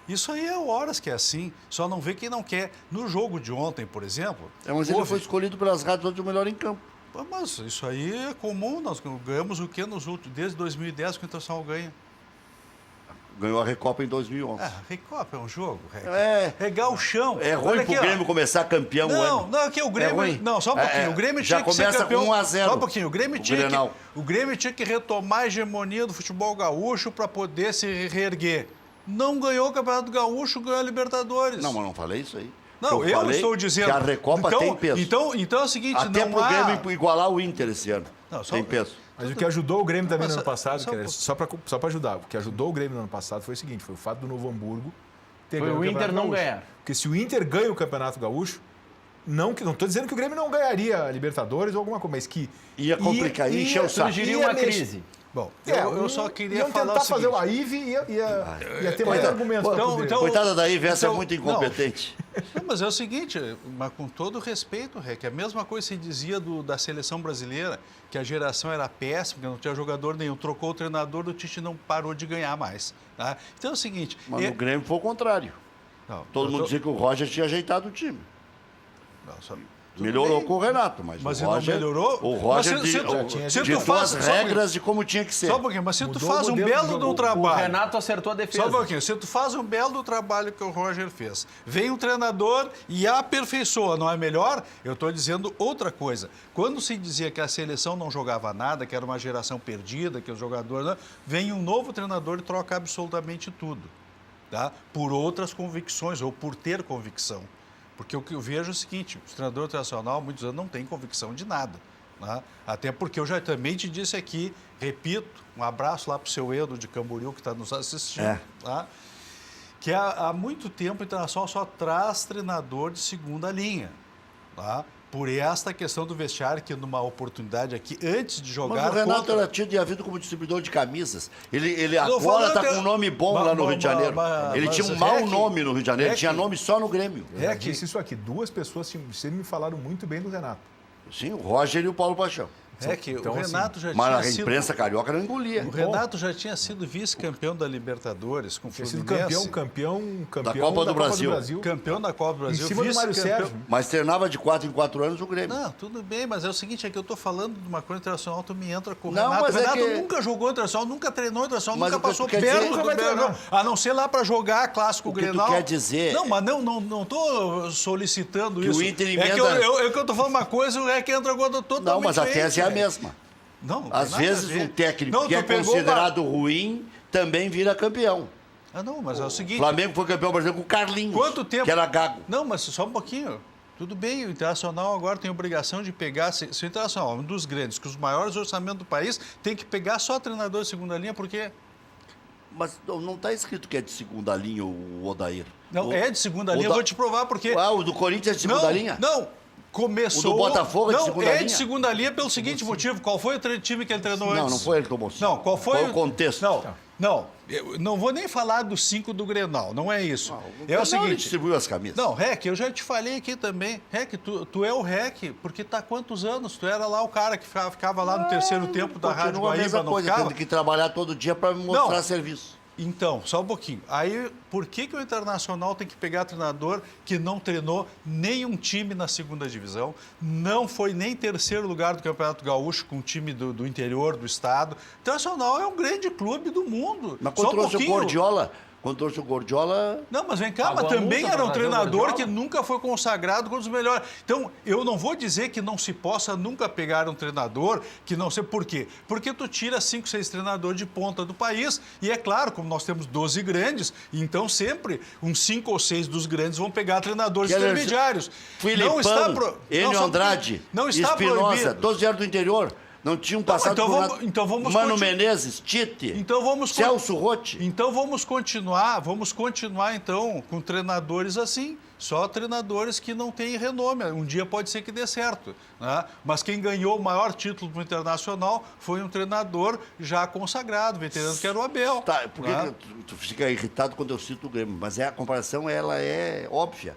Isso aí é horas que é assim, só não vê quem não quer. No jogo de ontem, por exemplo... Mas ele foi escolhido pelas rádios de o melhor em campo. Mas isso aí é comum, nós ganhamos o que nos últimos... Desde 2010 que o Internacional ganha. Ganhou a Recopa em 2011. Ah, Recopa é um jogo, Rec. É gauchão. ruim Olha pro aqui, ó. Grêmio começar campeão o ano. Não, aqui o Grêmio... ruim. Não, só um pouquinho. O Grêmio já tinha que ser começa campeão... com 1 a 0. Só um pouquinho. O Grenal. Grêmio tinha que retomar a hegemonia do futebol gaúcho para poder se reerguer. Não ganhou o Campeonato Gaúcho, ganhou a Libertadores. Não, mas não falei isso aí. Não, eu falei estou dizendo... que a Recopa tem peso. Então é o seguinte, Até não pro há... Grêmio igualar o Inter esse ano. Não, só- tem peso. Mas o que ajudou o Grêmio também no ano passado, só- só para ajudar, o que ajudou o Grêmio no ano passado foi o seguinte, foi o fato do Novo Hamburgo ter Foi ganho o Inter Campeonato não Gaúcho. ganhar. Porque se o Inter ganha o Campeonato Gaúcho, não estou dizendo que o Grêmio não ganharia a Libertadores ou alguma coisa, mas que... Ia complicar, ia encher o saco. Surgiria ia uma mexer. crise. Bom, eu só queria falar tentar o seguinte... fazer o AIV ia ter mais Coitada. argumentos para poder... Coitada da Ive, essa é então- muito incompetente. Não, mas é o seguinte, mas com todo respeito, Rec, a mesma coisa se dizia da seleção brasileira, que a geração era péssima, que não tinha jogador nenhum. Trocou o treinador, o Tite não parou de ganhar mais. Tá? Então é o seguinte... Mas no Grêmio foi o contrário. Não, Todo eu mundo tô- dizia que o Roger tinha ajeitado o time. Não, tudo Melhorou bem. com o Renato, mas Mas o ele não Roger... melhorou? O Roger Mas se tu ditou faz- as só um regras de como tinha que ser. Só um pouquinho, mas se tu Mudou faz o um modelo belo do de um jogo. O trabalho... Renato acertou a defesa. Só um pouquinho, se tu faz um belo do trabalho que o Roger fez, vem um treinador e aperfeiçoa, não é melhor? Eu estou dizendo outra coisa. Quando se dizia que a seleção não jogava nada, que era uma geração perdida, que os jogadores... Não, vem um novo treinador e troca absolutamente tudo, tá? Por outras convicções ou por ter convicção. Porque o que eu vejo é o seguinte, o treinador internacional, muitos anos, não tem convicção de nada. Né? Até porque eu já também te disse aqui, repito, um abraço lá para o seu Edo de Camboriú, que está nos assistindo, tá? Que há muito tempo o Internacional só traz treinador de segunda linha. Tá? Por esta questão do vestiário, que numa oportunidade aqui, antes de jogar... Mas o Renato contra... era tido e havido como distribuidor de camisas. Ele Tô agora falando está que- com um nome bom lá no Rio de Janeiro. Ele mas tinha um mau Rec- nome no Rio de Janeiro, Rec- tinha nome só no Grêmio. Eu já disse isso aqui, 2 pessoas sempre me falaram muito bem do Renato. Sim, o Roger e o Paulo Paixão. É que Então, o Renato já Mas a tinha sido... imprensa carioca não engolia. O Renato já tinha sido vice-campeão da Libertadores com o Tinha sido Fluminense. campeão Da Copa do Brasil. Campeão da Copa do Brasil. Em cima do Mário vice-campeão- Sérgio. Mas treinava de 4 em 4 anos o Grêmio. Não, tudo bem, mas é o seguinte, é que eu estou falando de uma coisa internacional, tu me entra com o Não, Renato. mas O é Renato que- nunca jogou internacional, nunca treinou internacional, Mas nunca o que passou tu quer perto dizer- do Nunca vai Grenal, treinar. a não ser lá para jogar clássico O que tu Grenal. quer dizer- Não, mas não estou solicitando Que isso. o Inter É que emenda- eu estou falando uma coisa, o REC entra com outra totalmente Não, mas a diferente, tese é a velho. mesma. Não, não tem Às nada a vezes ver. um técnico Não, que tu é pegou considerado ruim também vira campeão. Ah, não, mas é o O seguinte... Flamengo foi campeão brasileiro com o Carlinhos, Quanto tempo? que era gago. Não, mas só um pouquinho. Tudo bem, o Internacional agora tem a obrigação de pegar... Se o Internacional, um dos grandes, com os maiores orçamentos do país, tem que pegar só treinador de segunda linha, porque... Mas não está escrito que é de segunda linha o Odair. Não, O- é de segunda o linha, da- eu vou te provar porque... Ah, o do Corinthians é de segunda não, linha? Não, Começou... O do Botafogo é de segunda linha? de segunda linha pelo seguinte motivo. Qual foi o time que ele treinou antes? Não foi ele que tomou 5. Não, qual foi o contexto? Não, eu não vou nem falar dos 5 do Grenal, não é isso. É o seguinte... distribuiu as camisas. Não, Rec, eu já te falei aqui também. Rec, tu é o Rec, porque tá há quantos anos? Tu era lá o cara que ficava lá no terceiro tempo da Rádio Guaíba, não ficava? Tem que trabalhar todo dia para me mostrar serviço. Então, só um pouquinho. Aí, por que o Internacional tem que pegar treinador que não treinou nenhum time na segunda divisão, não foi nem terceiro lugar do Campeonato Gaúcho com um time do interior do estado? O Internacional é um grande clube do mundo. Mas quando trouxe o Gordiola... Quando trouxe o Gordiola... Não, mas vem cá, mas também era um treinador que nunca foi consagrado como um dos melhores. Então, eu não vou dizer que não se possa nunca pegar um treinador que não sei por quê. Porque tu tira 5, 6 treinadores de ponta do país e é claro, como nós temos 12 grandes, então sempre uns 5 ou 6 dos grandes vão pegar treinadores intermediários. Filipão, Enio Andrade, Espinosa, todos vieram do interior. Não tinham passado então vamos Mano Menezes, Tite, Celso Rotti. Então vamos continuar então com treinadores assim, só treinadores que não têm renome. Um dia pode ser que dê certo, né? Mas quem ganhou o maior título do Internacional foi um treinador já consagrado, veterano, que era o Abel. Tá, por que tu fica irritado quando eu cito o Grêmio? Mas a comparação ela é óbvia.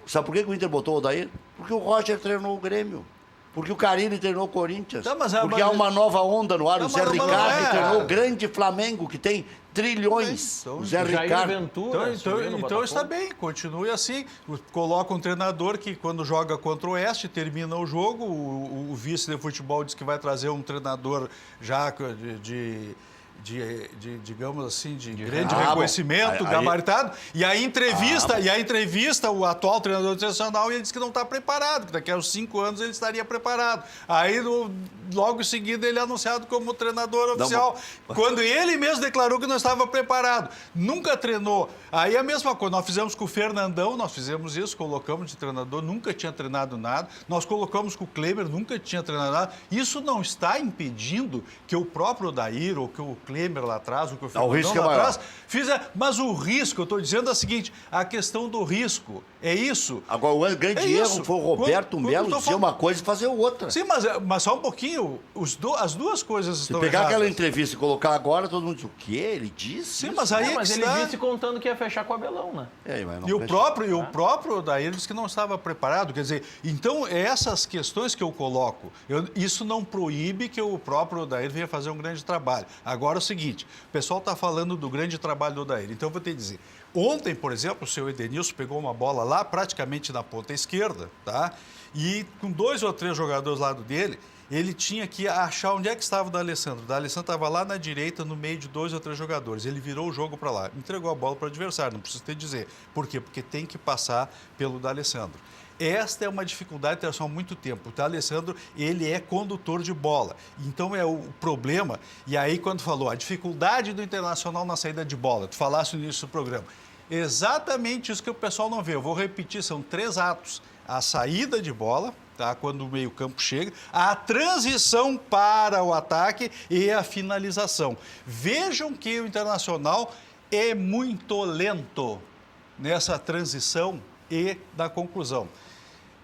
Sabe por que o Inter botou o Odair? Porque o Roger treinou o Grêmio. Porque o Carille treinou o Corinthians. Não, porque há uma nova onda no ar. O Zé Ricardo treinou o grande Flamengo, que tem trilhões. Então, o Zé Ricardo. Ventura, então está bem, continue assim. Coloca um treinador que, quando joga contra o Oeste, termina o jogo. O vice de futebol diz que vai trazer um treinador já digamos assim, de grande reconhecimento, gabaritado. E a entrevista, o atual treinador internacional, ele disse que não está preparado, que daqui a uns 5 anos ele estaria preparado. Aí, logo em seguida, ele é anunciado como treinador oficial, quando ele mesmo declarou que não estava preparado. Nunca treinou. Aí a mesma coisa, nós fizemos com o Fernandão, nós fizemos isso, colocamos de treinador, nunca tinha treinado nada. Nós colocamos com o Kleber, nunca tinha treinado nada. Isso não está impedindo que o próprio Odair ou que o Kleber lá atrás, o que o Fernandão lá atrás, mas o risco, eu estou dizendo é o seguinte, a questão do risco, é isso. Agora, o grande erro foi o Roberto Melo dizer uma coisa e fazer outra. Sim, mas só um pouquinho, as duas coisas estão erradas. Se pegar aquela entrevista e colocar agora, todo mundo diz, o quê? Ele disse? Sim, mas aí mas ele disse contando que ia fechar com o Abelão, né? E o próprio Odair disse que não estava preparado, quer dizer, então essas questões que eu coloco, isso não proíbe que o próprio Odair venha fazer um grande trabalho. Agora, o seguinte, o pessoal está falando do grande trabalho do Odair, então eu vou te dizer, ontem, por exemplo, o seu Edenilson pegou uma bola lá praticamente na ponta esquerda, tá? E com 2 ou 3 jogadores ao lado dele, ele tinha que achar onde é que estava o D'Alessandro. O D'Alessandro estava lá na direita, no meio de 2 ou 3 jogadores. Ele virou o jogo para lá, entregou a bola para o adversário, não preciso te dizer. Por quê? Porque tem que passar pelo D'Alessandro. Esta é uma dificuldade internacional há muito tempo. O D'Alessandro, ele é condutor de bola. Então é o problema. E aí, quando falou a dificuldade do Internacional na saída de bola, tu falaste no início do programa. Exatamente isso que o pessoal não vê. Eu vou repetir, são 3 atos. A saída de bola, tá? Quando o meio-campo chega, a transição para o ataque e a finalização. Vejam que o Internacional é muito lento nessa transição e na conclusão.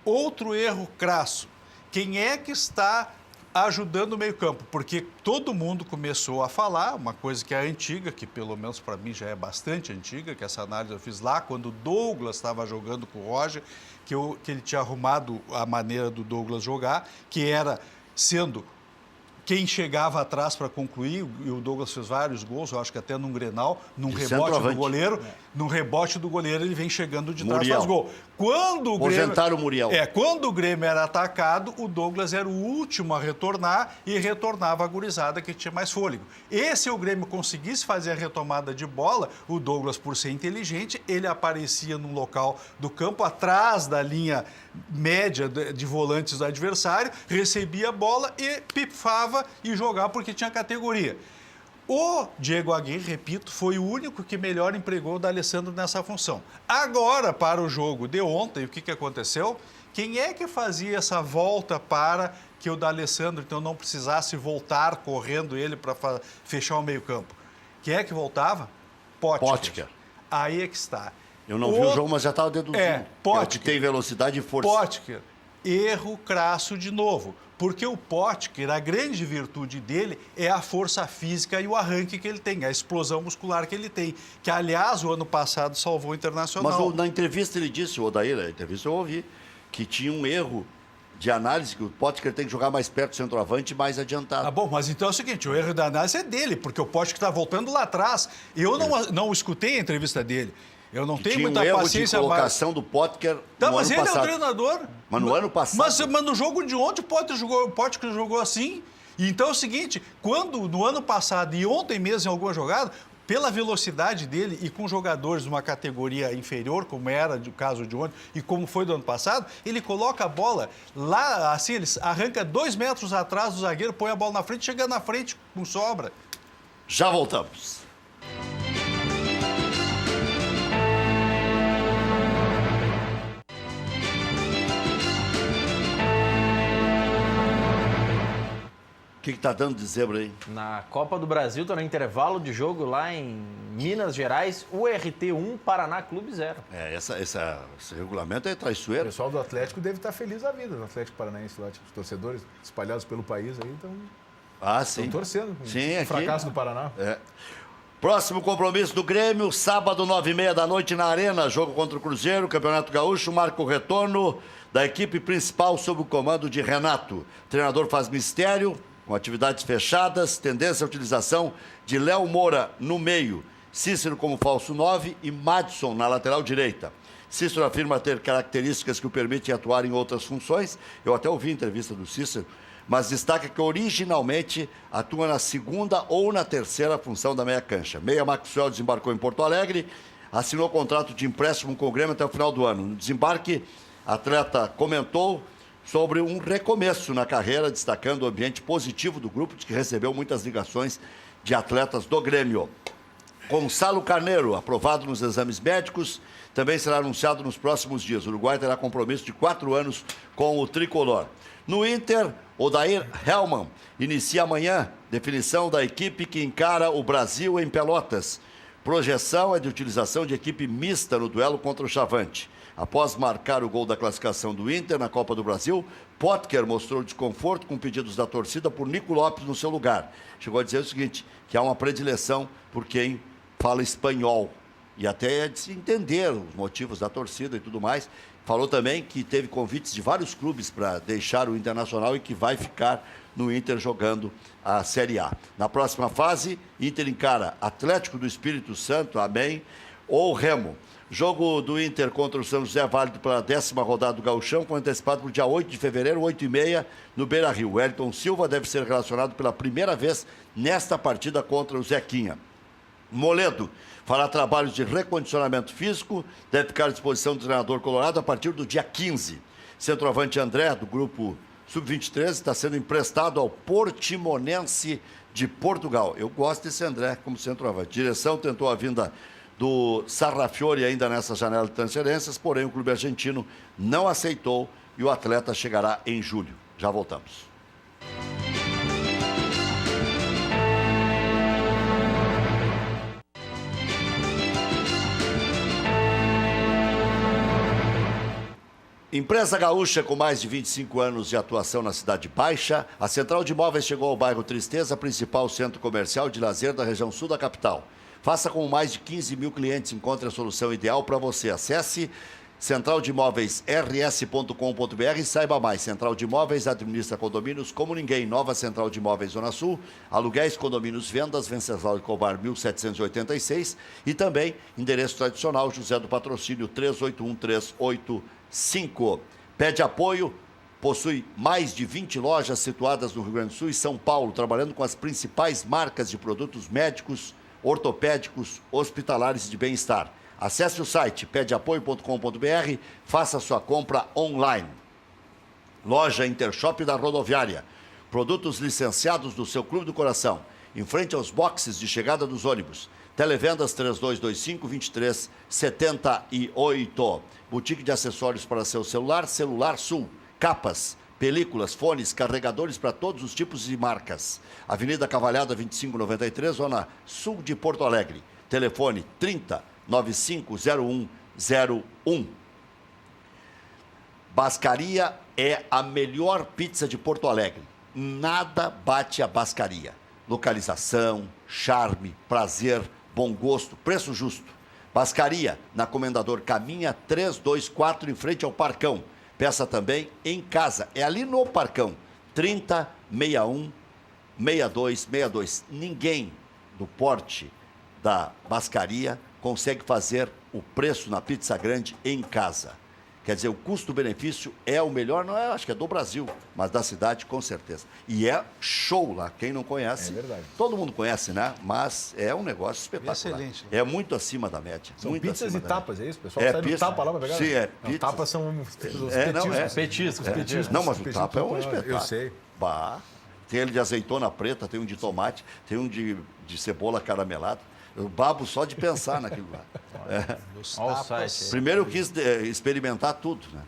Outro erro crasso. Quem é que está ajudando o meio-campo? Porque todo mundo começou a falar, uma coisa que é antiga, que pelo menos para mim já é bastante antiga, que essa análise eu fiz lá quando o Douglas estava jogando com o Roger, que ele tinha arrumado a maneira do Douglas jogar, que era sendo quem chegava atrás para concluir, e o Douglas fez vários gols, eu acho que até num Grenal, num rebote do goleiro. No rebote do goleiro, ele vem chegando de trás e faz gol. Quando o Muriel. Quando o Grêmio era atacado, o Douglas era o último a retornar e retornava a gurizada que tinha mais fôlego. E se o Grêmio conseguisse fazer a retomada de bola, o Douglas, por ser inteligente, ele aparecia num local do campo, atrás da linha média de volantes do adversário, recebia a bola e pifava e jogava porque tinha categoria. O Diego Aguirre, repito, foi o único que melhor empregou o D'Alessandro nessa função. Agora, para o jogo de ontem, o que aconteceu? Quem é que fazia essa volta para que o D'Alessandro, então, não precisasse voltar correndo ele para fechar o meio-campo? Quem é que voltava? Potker. Aí é que está. Eu não vi o jogo, mas já estava deduzindo. Potker. Que tem velocidade e força. Potker. erro crasso de novo. Porque o Potker, a grande virtude dele é a força física e o arranque que ele tem, a explosão muscular que ele tem. Que, aliás, o ano passado salvou o Internacional. Mas na entrevista ele disse, o Odair, na entrevista eu ouvi, que tinha um erro de análise, que o Potker tem que jogar mais perto do centroavante e mais adiantado. Ah, bom, mas então é o seguinte, o erro da análise é dele, porque o Potker está voltando lá atrás. Eu não escutei a entrevista dele. Eu não tenho muita paciência. De colocação do Potker tá, no mas ano ele passado. É o treinador. Mas no ano passado. Mas no jogo de ontem o Potker jogou assim. Então é o seguinte, quando no ano passado e ontem mesmo em alguma jogada, pela velocidade dele e com jogadores de uma categoria inferior, como era o caso de ontem e como foi do ano passado, ele coloca a bola lá, assim, ele arranca 2 metros atrás do zagueiro, põe a bola na frente, chega na frente com sobra. Já voltamos. O que está dando de zebra aí? Na Copa do Brasil, está no intervalo de jogo lá em Minas Gerais, URT 1, Paraná Clube 0. Esse regulamento é O traiçoeiro. pessoal do Atlético deve estar feliz da vida, do Atlético Paranaense lá, tipo, os torcedores espalhados pelo país aí Sim. estão torcendo. Sim, o fracasso do Paraná. Próximo compromisso do Grêmio, sábado, 9h30 da noite na Arena, jogo contra o Cruzeiro, Campeonato Gaúcho, marca o retorno da equipe principal sob o comando de Renato. O treinador faz mistério, com atividades fechadas, tendência à utilização de Léo Moura no meio, Cícero como falso 9 e Madison na lateral direita. Cícero afirma ter características que o permitem atuar em outras funções. Eu até ouvi a entrevista do Cícero, mas destaca que originalmente atua na segunda ou na terceira função da meia cancha. Meia Maxwell desembarcou em Porto Alegre, assinou contrato de empréstimo com o Grêmio até o final do ano. No desembarque, atleta comentou sobre um recomeço na carreira, destacando o ambiente positivo do grupo, de que recebeu muitas ligações de atletas do Grêmio. Gonçalo Carneiro, aprovado nos exames médicos, também será anunciado nos próximos dias. O Uruguai terá compromisso de 4 anos com o tricolor. No Inter, Odair Hellmann inicia amanhã definição da equipe que encara o Brasil em Pelotas. Projeção é de utilização de equipe mista no duelo contra o Chavante. Após marcar o gol da classificação do Inter na Copa do Brasil, Potker mostrou desconforto com pedidos da torcida por Nico Lopes no seu lugar. Chegou a dizer o seguinte, que há uma predileção por quem fala espanhol. E até é de se entender os motivos da torcida e tudo mais. Falou também que teve convites de vários clubes para deixar o Internacional e que vai ficar no Inter jogando a Série A. Na próxima fase, Inter encara Atlético do Espírito Santo, amém, ou Remo. Jogo do Inter contra o São José, válido pela 10ª rodada do Gauchão, foi antecipado para o dia 8 de fevereiro, 8h30, no Beira-Rio. O Elton Silva deve ser relacionado pela primeira vez nesta partida contra o Zequinha. Moledo fará trabalhos de recondicionamento físico, deve ficar à disposição do treinador colorado a partir do dia 15. Centroavante André, do grupo Sub-23, está sendo emprestado ao Portimonense de Portugal. Eu gosto desse André como centroavante. Direção tentou a vinda do Sarrafiori ainda nessa janela de transferências, porém o clube argentino não aceitou e o atleta chegará em julho. Já voltamos. Empresa gaúcha com mais de 25 anos de atuação na Cidade Baixa, a Central de Imóveis chegou ao bairro Tristeza, principal centro comercial de lazer da região sul da capital. Faça com mais de 15 mil clientes, encontre a solução ideal para você. Acesse centraldimóveisrs.com.br e saiba mais. Central de Imóveis administra condomínios como ninguém. Nova Central de Imóveis Zona Sul, aluguéis, condomínios, vendas, Venceslau e Cobar 1786 e também endereço tradicional José do Patrocínio 381-385. Pede apoio, possui mais de 20 lojas situadas no Rio Grande do Sul e São Paulo, trabalhando com as principais marcas de produtos médicos, ortopédicos, hospitalares e de bem-estar. Acesse o site pedeapoio.com.br, faça sua compra online. Loja Intershop da Rodoviária. Produtos licenciados do seu Clube do Coração. Em frente aos boxes de chegada dos ônibus. Televendas 3225-2378. Boutique de acessórios para seu celular, Celular Sul. Capas, películas, fones, carregadores para todos os tipos e marcas. Avenida Cavalhada 2593, Zona Sul de Porto Alegre. Telefone 30-950101. Bascaria é a melhor pizza de Porto Alegre. Nada bate a Bascaria. Localização, charme, prazer, bom gosto, preço justo. Bascaria, na Comendador Caminha 324, em frente ao Parcão. Peça também em casa. É ali no Parcão. 3061 6262. Ninguém do porte da Bascaria consegue fazer o preço na pizza grande em casa. Quer dizer, o custo-benefício é o melhor, não é, acho que é do Brasil, mas da cidade com certeza. E é show lá, quem não conhece. É verdade. Todo mundo conhece, né? Mas é um negócio espetacular. Excelente. É muito acima da média. São muito pizzas acima e da tapas, média. é isso? O pessoal É sai do pizza. tapa lá pra pegar? Sim, é Não, pizza. tapas são os Não, é. Petiscos. Não, mas o petiscos tapa é um populares. espetáculo. Eu sei. Bah. Tem ele de azeitona preta, tem um de tomate, tem um de cebola caramelada. Eu babo só de pensar naquilo lá. Os Olha o tapas. site. Primeiro eu quis experimentar tudo, né?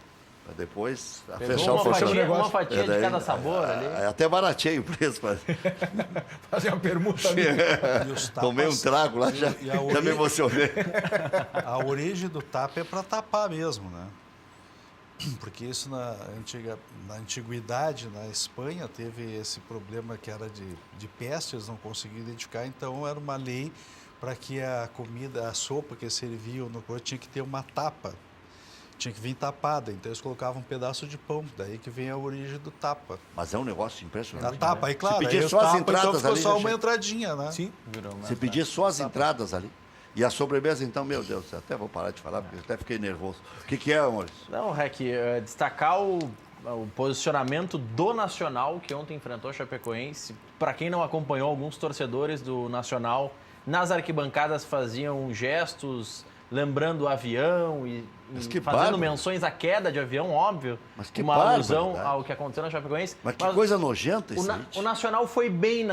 Pra depois Pegou fechar o fechado. uma fatia de cada sabor ali. Até barateei o preço. Mas... Fazer uma permuta ali. E os tapas- Tomei um trago lá, já e a me origem- emocionei. A origem do tapa é para tapar mesmo, né? Porque isso na antiguidade, na Espanha, teve esse problema que era de peste, eles não conseguiam identificar, então era uma lei para que a comida, a sopa que eles serviam no coisa tinha que ter uma tapa, tinha que vir tapada, então eles colocavam um pedaço de pão, daí que vem a origem do tapa. Mas é um negócio Da impressionante. tapa, aí claro, Se pedir aí os só as tapa, entradas então ficou ali, só já uma chega. entradinha, né? Sim. Se pedir só as entradas ali. E a sobremesa, então, meu Deus, até vou parar de falar, porque eu até fiquei nervoso. O que é, Maurício? Não, Rec, destacar o posicionamento do Nacional, que ontem enfrentou a Chapecoense. Para quem não acompanhou, alguns torcedores do Nacional nas arquibancadas faziam gestos lembrando o avião e que fazendo bárbaro. menções à queda de avião, óbvio. Mas que uma alusão barbaridade. ao que aconteceu na Chapecoense. Mas que coisa nojenta isso aí. O Nacional foi bem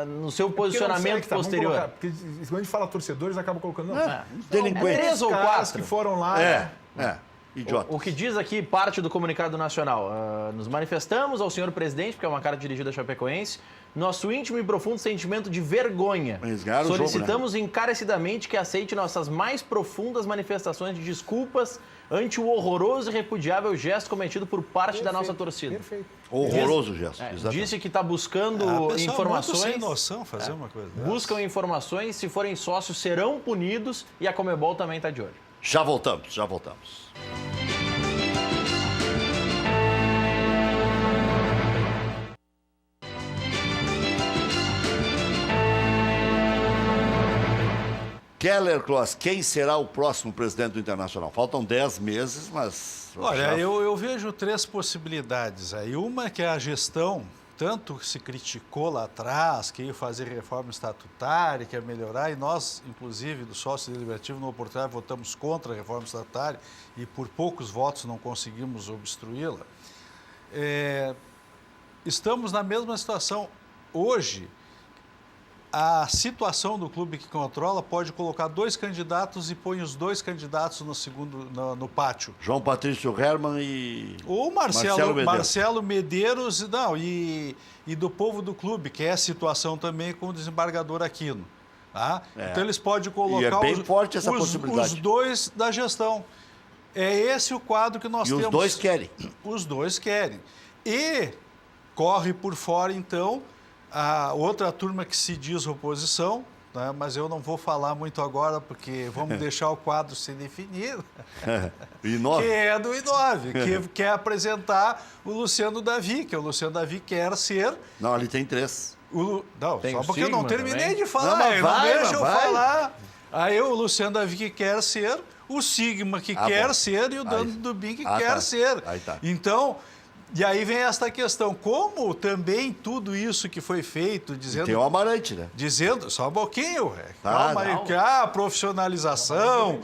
no seu posicionamento posterior. Porque quando a gente fala torcedores, acaba colocando... Não, É. Delinquentes. Três ou caras quatro. que foram lá... Idiota. O que diz aqui parte do comunicado nacional. Nos manifestamos ao senhor presidente, porque é uma carta dirigida à Chapecoense, nosso íntimo e profundo sentimento de vergonha. Eles ganharam o jogo, né? Solicitamos encarecidamente que aceite nossas mais profundas manifestações de desculpas ante o horroroso e repudiável gesto cometido por parte da nossa torcida. Perfeito. Horroroso gesto. Exatamente. Disse que está buscando A pessoa informações. muito sem noção fazer uma coisa dessa. Buscam informações, se forem sócios serão punidos e a Conmebol também está de olho. Já voltamos, já voltamos. Keller Kloss, quem será o próximo presidente do Internacional? Faltam 10 meses, mas... Olha, eu vejo três possibilidades aí. Uma que é a gestão, tanto se criticou lá atrás, que ia fazer reforma estatutária, que ia melhorar, e nós, inclusive, do sócio deliberativo, no oportunidade, votamos contra a reforma estatutária e por poucos votos não conseguimos obstruí-la. Estamos na mesma situação hoje. A situação do clube que controla pode colocar dois candidatos e põe os dois candidatos no pátio. João Patrício Hermann e... O Marcelo Medeiros, não, e do povo do clube, que é a situação também com o desembargador Aquino. Tá? Então eles podem colocar E é bem forte essa possibilidade. os dois da gestão. É esse o quadro que nós temos. os dois querem. Os dois querem. E corre por fora, então, a outra turma que se diz oposição, né? Mas eu não vou falar muito agora, porque vamos deixar o quadro se definir. I9? Que é do I9, que quer apresentar o Luciano Davi, que o Luciano Davi quer ser... Não, ali tem 3. Não, Tem só o porque eu não Sigma terminei também. de falar, Não, mas não vai, deixa eu mas vai. falar. Aí o Luciano Davi que quer ser, o Sigma que quer bom. ser e o Dano Aí. Dubin que Ah, quer tá. ser. Aí tá. Então, e aí vem esta questão, como também tudo isso que foi feito, dizendo... Tem o Amarante, né? Dizendo, só um pouquinho, Tá, calma aí, não. que a profissionalização,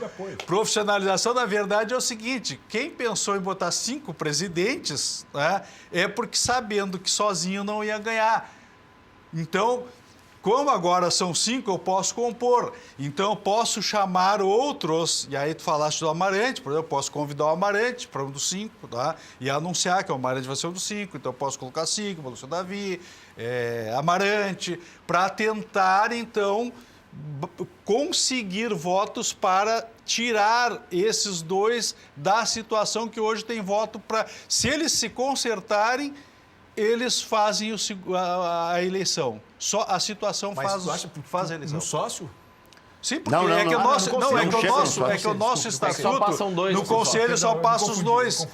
na verdade é o seguinte, quem pensou em botar 5 presidentes, né, é porque sabendo que sozinho não ia ganhar. Então, como agora são 5, eu posso compor. Então, eu posso chamar outros, e aí tu falaste do Amarante, por exemplo, eu posso convidar o Amarante para um dos 5, tá? E anunciar que o Amarante vai ser um dos 5, então eu posso colocar 5, Luciano Davi, Amarante, para tentar, então, conseguir votos para tirar esses dois da situação que hoje tem voto para... Se eles se consertarem, eles fazem a eleição. Só a situação faz a eleição. No sócio? Sim, porque é que o nosso estatuto, só passam dois no conselho só passa os dois.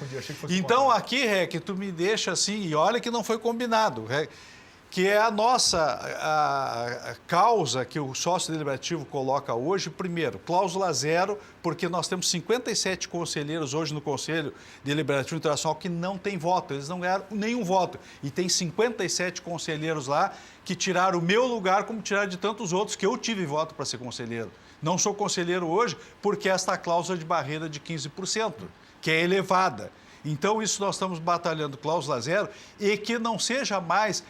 Então, aqui aqui, Rec, tu me deixa assim, e olha que não foi combinado, que é a nossa a causa que o sócio deliberativo coloca hoje. Primeiro, cláusula zero, porque nós temos 57 conselheiros hoje no Conselho Deliberativo Internacional que não tem voto, eles não ganharam nenhum voto. E tem 57 conselheiros lá que tiraram o meu lugar, como tiraram de tantos outros que eu tive voto para ser conselheiro. Não sou conselheiro hoje porque esta cláusula de barreira de 15%, que é elevada. Então, isso nós estamos batalhando cláusula zero e que não seja mais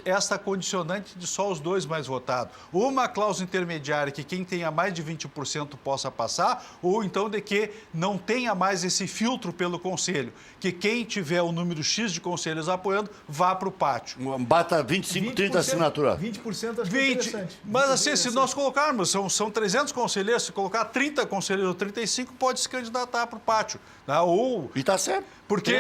esta condicionante de só os dois mais votados. Uma cláusula intermediária que quem tenha mais de 20% possa passar, ou então de que não tenha mais esse filtro pelo conselho, que quem tiver o número X de conselheiros apoiando, vá para o pátio. Bata 25, 30 assinaturas. 20% acho que é interessante. Mas assim, se nós colocarmos, são 300 conselheiros, se colocar 30 conselheiros ou 35, pode se candidatar para o pátio. Né? Ou... E está certo. Porque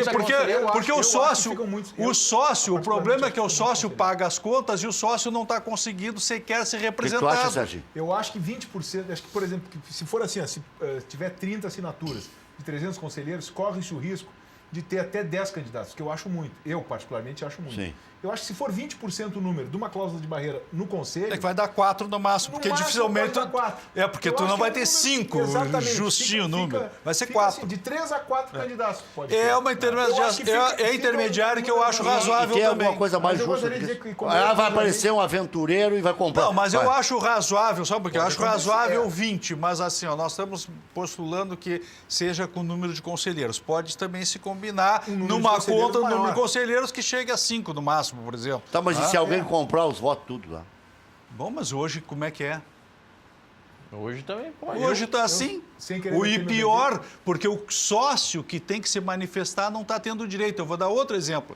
o sócio, o problema é que o sócio paga as contas e o sócio não está conseguindo sequer ser O que representado. tu acha, Serginho? Eu acho que 20%, acho que, por exemplo, se for assim, se tiver 30 assinaturas de 300 conselheiros, corre-se o risco de ter até 10 candidatos, que eu acho muito. Eu, particularmente, acho muito. Sim. Eu acho que se for 20% o número de uma cláusula de barreira no conselho... É que vai dar 4 no máximo, porque dificilmente... Pode dar 4. É, porque tu não vai ter 5, justinho o número. Vai ser 4. Assim, de 3 a 4 candidatos. Pode É ter. uma intermediária que eu acho razoável Tem também. alguma coisa mais Mas eu justa? gostaria de dizer que como Vai aparecer um aventureiro e vai comprar. Não, mas eu acho razoável, sabe por quê? Eu Pode acho acontecer, razoável 20, mas assim, ó, nós estamos postulando que seja com o número de conselheiros. Pode também se combinar numa conta do número de conselheiros que chegue a 5 no máximo, por exemplo. Tá, mas e se alguém comprar os votos tudo lá? Bom, mas hoje como é que é? Hoje também pode. Hoje está assim. sem querer E meter meu pior, porque o sócio que tem que se manifestar não está tendo direito. Eu vou dar outro exemplo.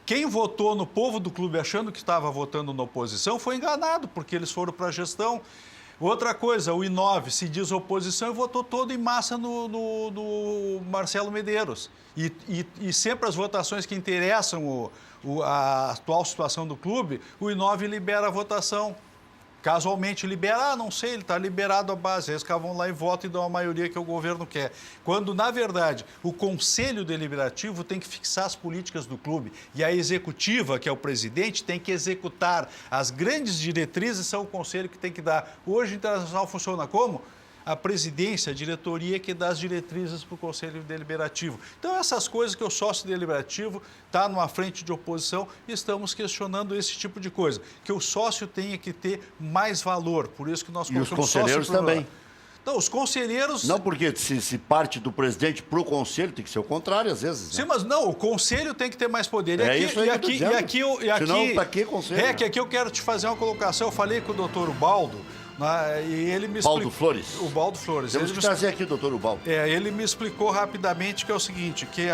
Quem votou no povo do clube achando que estava votando na oposição foi enganado, porque eles foram para a gestão. Outra coisa, o I9 se diz oposição e votou todo em massa no Marcelo Medeiros. E sempre as votações que interessam a atual situação do clube, o I9 libera a votação. Casualmente libera, não sei, ele está liberado a base. Eles vão lá e votam e dão a maioria que o governo quer. Quando, na verdade, o Conselho Deliberativo tem que fixar as políticas do clube. E a executiva, que é o presidente, tem que executar. As grandes diretrizes são o Conselho que tem que dar. Hoje o Internacional funciona como? A presidência, a diretoria que dá as diretrizes para o Conselho Deliberativo. Então, essas coisas que o sócio deliberativo está numa frente de oposição e estamos questionando esse tipo de coisa. Que o sócio tenha que ter mais valor. Por isso que nós E os colocamos conselheiros também. Então, os conselheiros... Não, porque se parte do presidente para o conselho, tem que ser o contrário, às vezes. Sim, Né? mas não, o conselho tem que ter mais poder. É isso aí que eu tô dizendo. Senão, pra que conselho? É que aqui eu quero te fazer uma colocação. Eu falei com o doutor Ubaldo, né, e ele me explicou... Baldo Flores. O Baldo Flores. Temos que trazer aqui o doutor Ubaldo. Ele me explicou rapidamente que é o seguinte, que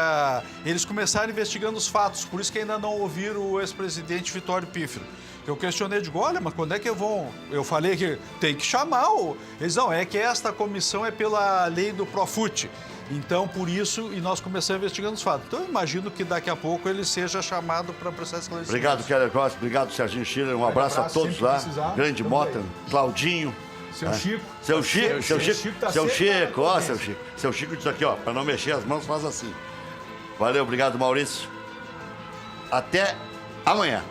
eles começaram investigando os fatos, por isso que ainda não ouviram o ex-presidente Vitório Pífero. Eu questionei, digo, olha, mas quando é que vão... Eu falei que tem que chamar o... Eles não, é que esta comissão é pela lei do Profut. Então, por isso, e nós começamos investigando os fatos. Então, eu imagino que daqui a pouco ele seja chamado para processar esclarecimento. Obrigado, Keller Cross. Obrigado, Serginho Schiller. Um abraço a todos lá. Grande Mota, Claudinho. Seu Chico. Seu Chico. Seu Chico. Ó, seu Chico. Chico. Seu Chico diz aqui, ó, para não mexer as mãos, faz assim. Valeu, obrigado, Maurício. Até amanhã.